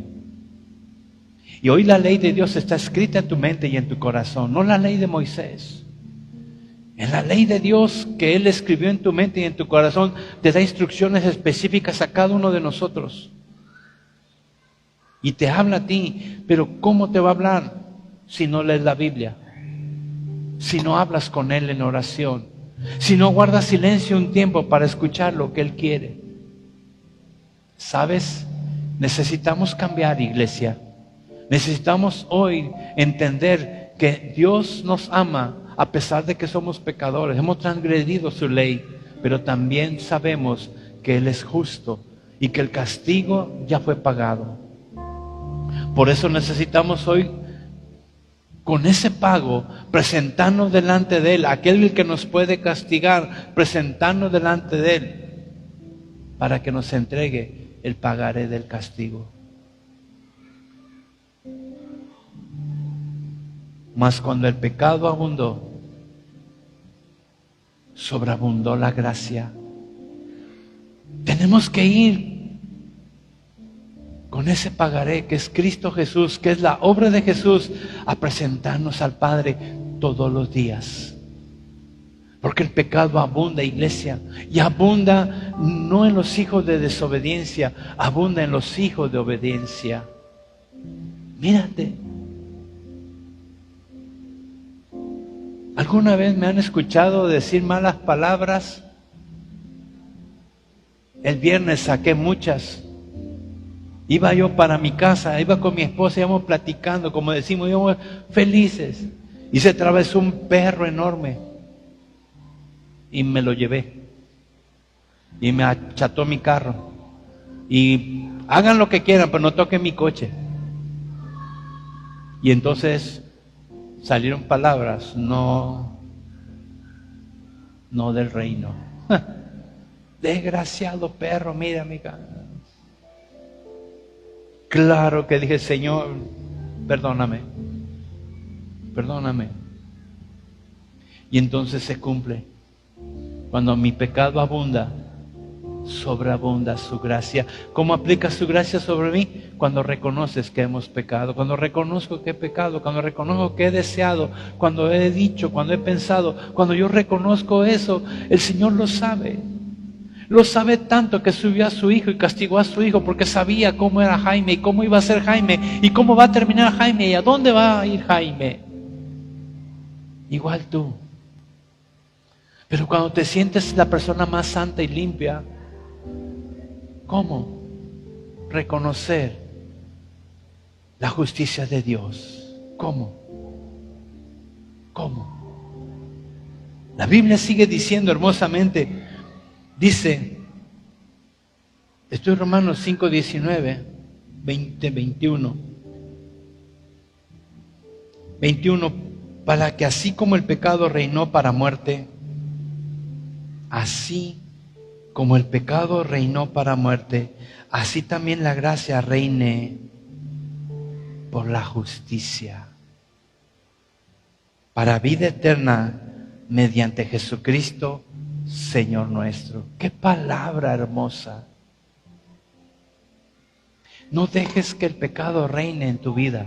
[SPEAKER 1] Y hoy la ley de Dios está escrita en tu mente y en tu corazón, no la ley de Moisés. En la ley de Dios que Él escribió en tu mente y en tu corazón, te da instrucciones específicas a cada uno de nosotros. Y te habla a ti, pero ¿cómo te va a hablar si no lees la Biblia? Si no hablas con Él en oración, si no guardas silencio un tiempo para escuchar lo que Él quiere. ¿Sabes? Necesitamos cambiar, iglesia. Necesitamos hoy entender que Dios nos ama a pesar de que somos pecadores. Hemos transgredido su ley, pero también sabemos que Él es justo y que el castigo ya fue pagado. Por eso necesitamos hoy, con ese pago, presentarnos delante de Él, aquel que nos puede castigar, presentarnos delante de Él, para que nos entregue el pagaré del castigo. Mas cuando el pecado abundó, sobreabundó la gracia. Tenemos que ir con ese pagaré que es Cristo Jesús, que es la obra de Jesús, a presentarnos al Padre todos los días. Porque el pecado abunda, iglesia, y abunda no en los hijos de desobediencia, abunda en los hijos de obediencia. Mírate. ¿Alguna vez me han escuchado decir malas palabras? El viernes saqué muchas. Iba yo para mi casa, iba con mi esposa, íbamos platicando, como decimos, íbamos felices. Y se atravesó un perro enorme. Y me lo llevé. Y me acható mi carro. Y hagan lo que quieran, pero no toquen mi coche. Y entonces salieron palabras, no del reino. Desgraciado perro, mira mi cara. Claro que dije, Señor, perdóname. Y entonces se cumple. Cuando mi pecado abunda, sobreabunda su gracia. ¿Cómo aplica su gracia sobre mí? Cuando reconoces que hemos pecado, cuando reconozco que he pecado, cuando reconozco que he deseado, cuando he dicho, cuando he pensado, cuando yo reconozco eso, el Señor lo sabe. Lo sabe tanto que subió a su hijo y castigó a su hijo porque sabía cómo era Jaime y cómo iba a ser Jaime y cómo va a terminar Jaime y a dónde va a ir Jaime. Igual tú. Pero cuando te sientes la persona más santa y limpia, ¿cómo reconocer la justicia de Dios? ¿Cómo? ¿Cómo? La Biblia sigue diciendo hermosamente, dice, esto es Romanos 5, 19, 20, 21. 21, para que así como el pecado reinó para muerte, así como el pecado reinó para muerte, así también la gracia reine por la justicia, para vida eterna mediante Jesucristo, Señor nuestro. ¡Qué palabra hermosa! No dejes que el pecado reine en tu vida.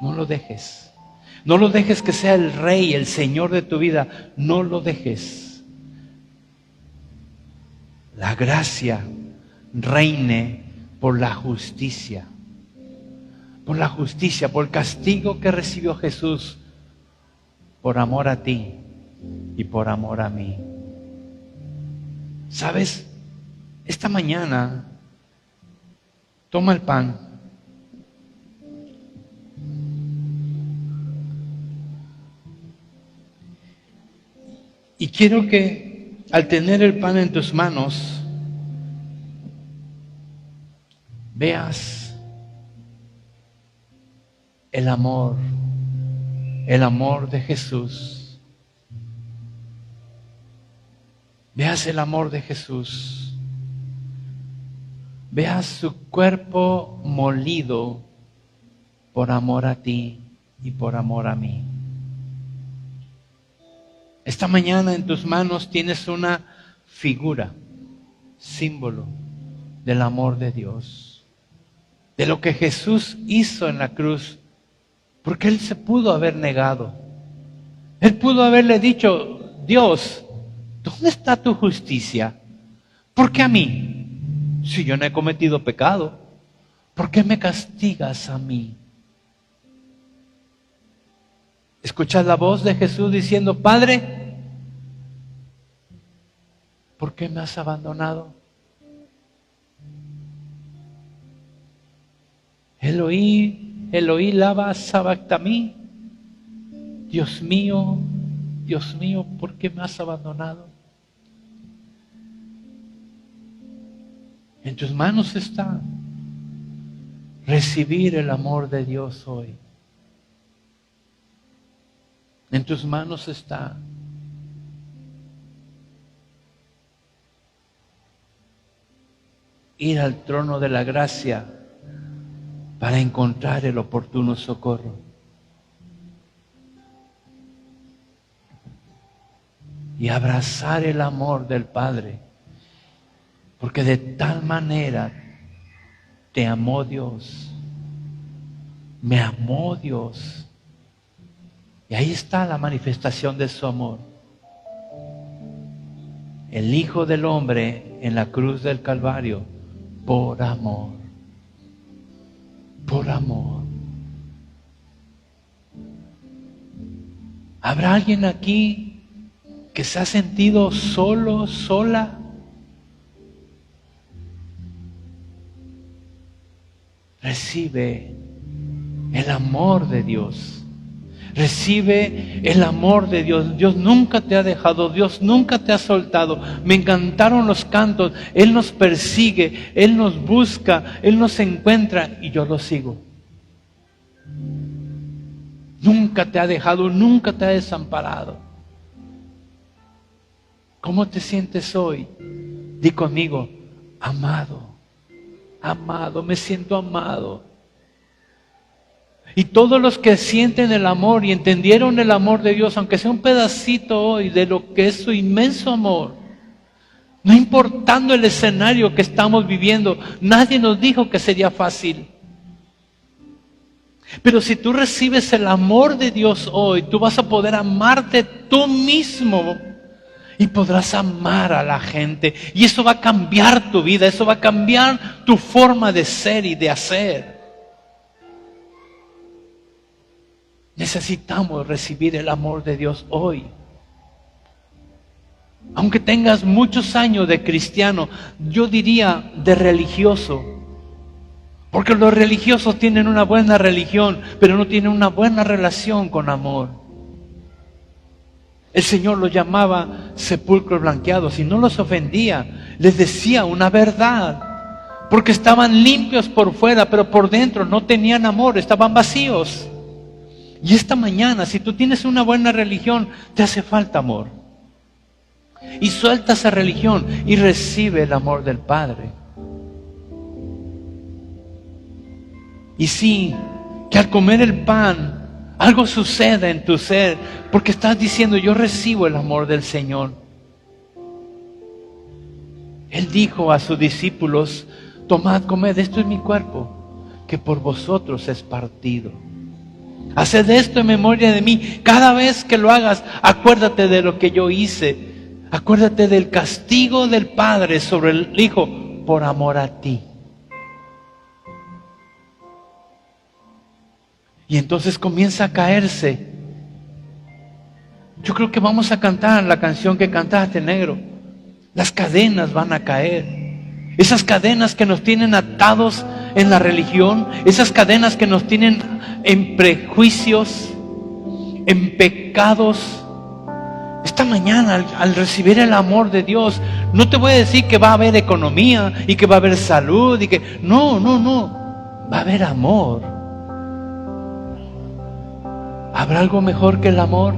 [SPEAKER 1] No lo dejes. No lo dejes que sea el Rey, el Señor de tu vida. No lo dejes. La gracia reine por la justicia. Por la justicia, por el castigo que recibió Jesús por amor a ti y por amor a mí. ¿Sabes? Esta mañana toma el pan. Y quiero que al tener el pan en tus manos, veas el amor de Jesús. Veas el amor de Jesús. Veas su cuerpo molido por amor a ti y por amor a mí. Esta mañana en tus manos tienes una figura, símbolo del amor de Dios, de lo que Jesús hizo en la cruz, porque Él se pudo haber negado. Él pudo haberle dicho, Dios, ¿dónde está tu justicia? ¿Por qué a mí? Si yo no he cometido pecado, ¿por qué me castigas a mí? ¿Escuchas la voz de Jesús diciendo, Padre, ¿por qué me has abandonado? Eloí, Eloí, lama sabactami. Dios mío, ¿por qué me has abandonado? En tus manos está recibir el amor de Dios hoy. En tus manos está ir al trono de la gracia para encontrar el oportuno socorro. Y abrazar el amor del Padre, porque de tal manera te amó Dios, me amó Dios. Y ahí está la manifestación de su amor. El Hijo del Hombre en la cruz del Calvario, por amor. Por amor. ¿Habrá alguien aquí que se ha sentido solo, sola? Recibe el amor de Dios. Recibe el amor de Dios. Dios nunca te ha dejado, Dios nunca te ha soltado. Me encantaron los cantos. Él nos persigue, Él nos busca, Él nos encuentra y yo lo sigo. Nunca te ha dejado, nunca te ha desamparado. ¿Cómo te sientes hoy? Di conmigo, amado, amado, me siento amado. Y todos los que sienten el amor y entendieron el amor de Dios, aunque sea un pedacito hoy de lo que es su inmenso amor, No importando el escenario que estamos viviendo, nadie nos dijo que sería fácil. Pero si tú recibes el amor de Dios hoy, tú vas a poder amarte tú mismo y podrás amar a la gente. Y eso va a cambiar tu vida, eso va a cambiar tu forma de ser y de hacer. Necesitamos recibir el amor de Dios hoy. Aunque tengas muchos años de cristiano, yo diría de religioso. Porque los religiosos tienen una buena religión, pero no tienen una buena relación con amor. El Señor los llamaba sepulcros blanqueados y no los ofendía. Les decía una verdad. Porque estaban limpios por fuera, pero por dentro no tenían amor, estaban vacíos. Y esta mañana, si tú tienes una buena religión, te hace falta amor. Y suelta esa religión y recibe el amor del Padre. Y sí, que al comer el pan, algo suceda en tu ser, porque estás diciendo, yo recibo el amor del Señor. Él dijo a sus discípulos, tomad, comed, esto es mi cuerpo, que por vosotros es partido. Haced esto en memoria de mí. Cada vez que lo hagas, acuérdate de lo que yo hice. Acuérdate del castigo del Padre sobre el Hijo por amor a ti. Y entonces comienza a caerse. Yo creo que vamos a cantar la canción que cantaste, negro. Las cadenas van a caer. Esas cadenas que nos tienen atados en la religión, esas cadenas que nos tienen en prejuicios, en pecados. Esta mañana, al recibir el amor de Dios, no te voy a decir que va a haber economía y que va a haber salud y que no. Va a haber amor. ¿Habrá algo mejor que el amor?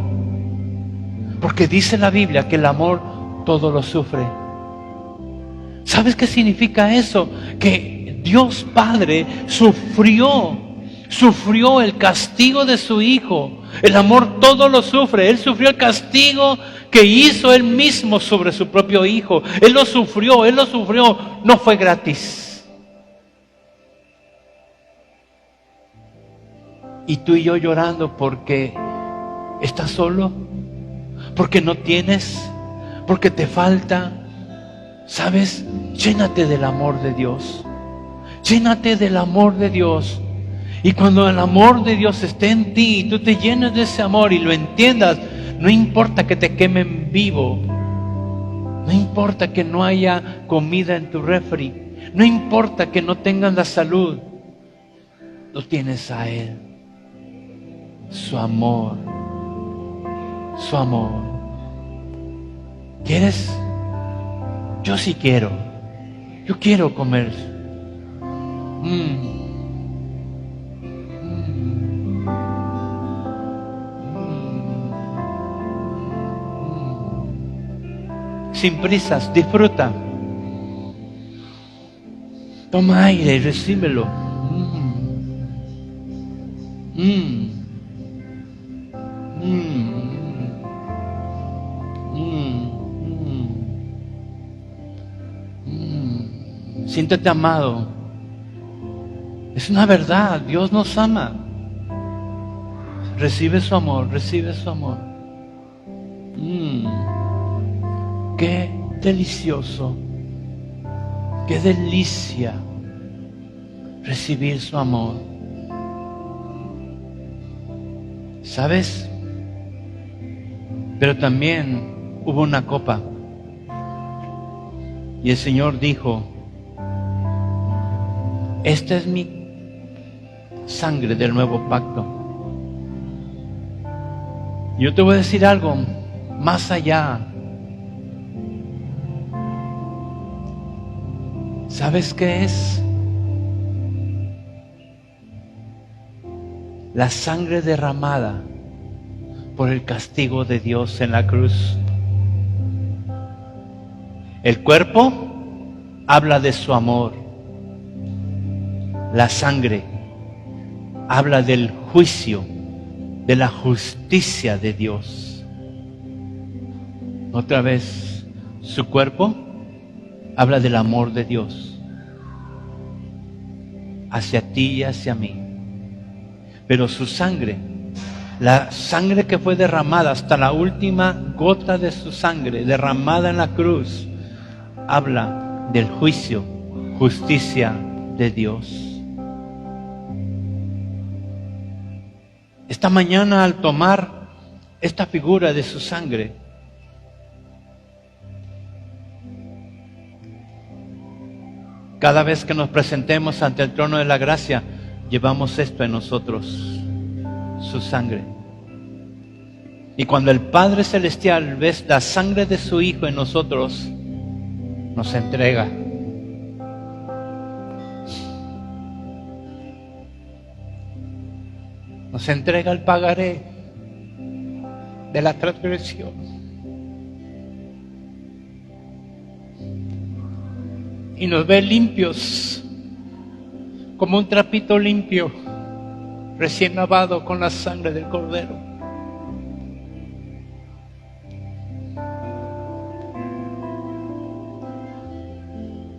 [SPEAKER 1] Porque dice la Biblia que el amor todo lo sufre. ¿Sabes qué significa eso? Que Dios Padre sufrió el castigo de su Hijo. El amor todo lo sufre. Él sufrió el castigo que hizo Él mismo sobre su propio Hijo. Él lo sufrió, no fue gratis. Y tú y yo llorando porque estás solo, porque no tienes, porque te falta. ¿Sabes? Llénate del amor de Dios. Llénate del amor de Dios. Y cuando el amor de Dios esté en ti y tú te llenes de ese amor y lo entiendas, no importa que te quemen vivo, no importa que no haya comida en tu refri, no importa que no tengas la salud, lo tienes a Él. Su amor. Su amor. ¿Quieres? Yo sí quiero. Yo quiero comer. Sin prisas, disfruta. Toma aire y recíbelo. Siéntete amado. Es una verdad, Dios nos ama. Recibe su amor, recibe su amor. Qué delicioso, qué delicia recibir su amor. ¿Sabes? Pero también hubo una copa. Y el Señor dijo, esta es mi sangre del nuevo pacto. Yo te voy a decir algo más allá. ¿Sabes qué es? La sangre derramada por el castigo de Dios en la cruz. El cuerpo habla de su amor. La sangre habla del juicio, de la justicia de Dios. Otra vez, su cuerpo habla del amor de Dios hacia ti y hacia mí. Pero su sangre, la sangre que fue derramada hasta la última gota de su sangre derramada en la cruz, habla del juicio, justicia de Dios. Esta mañana, al tomar esta figura de su sangre, cada vez que nos presentemos ante el trono de la gracia, llevamos esto en nosotros, su sangre. Y cuando el Padre Celestial ve la sangre de su Hijo en nosotros, nos entrega. Nos entrega el pagaré de la transgresión. Y nos ve limpios, como un trapito limpio, recién lavado con la sangre del Cordero.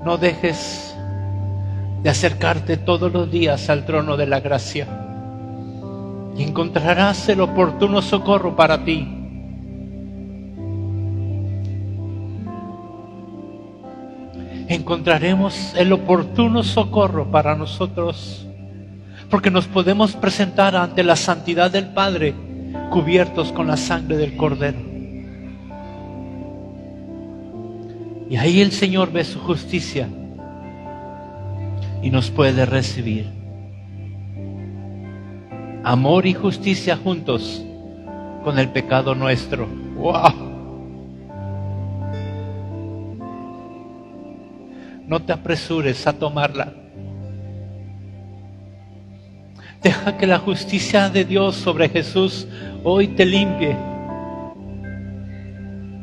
[SPEAKER 1] No dejes de acercarte todos los días al trono de la gracia y encontrarás el oportuno socorro para ti. Encontraremos el oportuno socorro para nosotros, porque nos podemos presentar ante la santidad del Padre cubiertos con la sangre del Cordero. Y ahí el Señor ve su justicia y nos puede recibir. Amor y justicia juntos con el pecado nuestro. ¡Wow! No te apresures a tomarla. Deja que la justicia de Dios sobre Jesús hoy te limpie.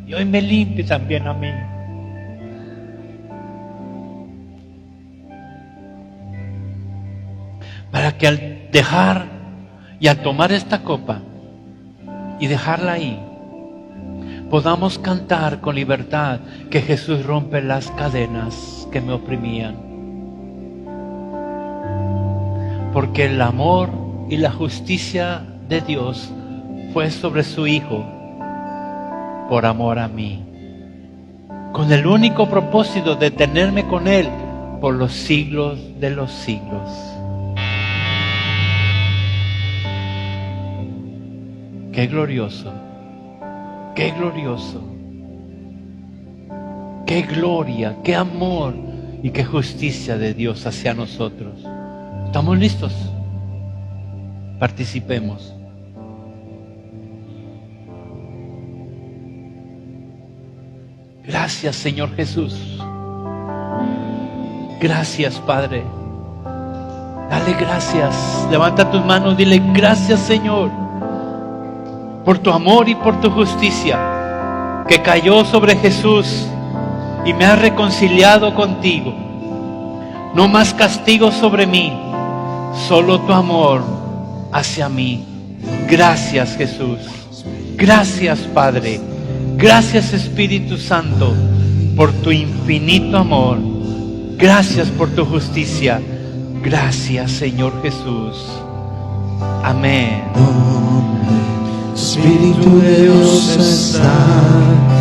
[SPEAKER 1] Y hoy me limpie también a mí. Para que al dejar y al tomar esta copa y dejarla ahí, podamos cantar con libertad que Jesús rompe las cadenas que me oprimían. Porque el amor y la justicia de Dios fue sobre su Hijo por amor a mí, con el único propósito de tenerme con Él por los siglos de los siglos. Qué glorioso, qué glorioso, qué gloria, qué amor y qué justicia de Dios hacia nosotros. ¿Estamos listos? Participemos. Gracias, Señor Jesús. Gracias, Padre. Dale gracias. Levanta tus manos, dile gracias, Señor, por tu amor y por tu justicia que cayó sobre Jesús y me ha reconciliado contigo. No más castigo sobre mí, solo tu amor hacia mí. Gracias, Jesús. Gracias, Padre. Gracias, Espíritu Santo, por tu infinito amor. Gracias por tu justicia. Gracias, Señor Jesús. Amén.
[SPEAKER 2] Espíritu de Dios está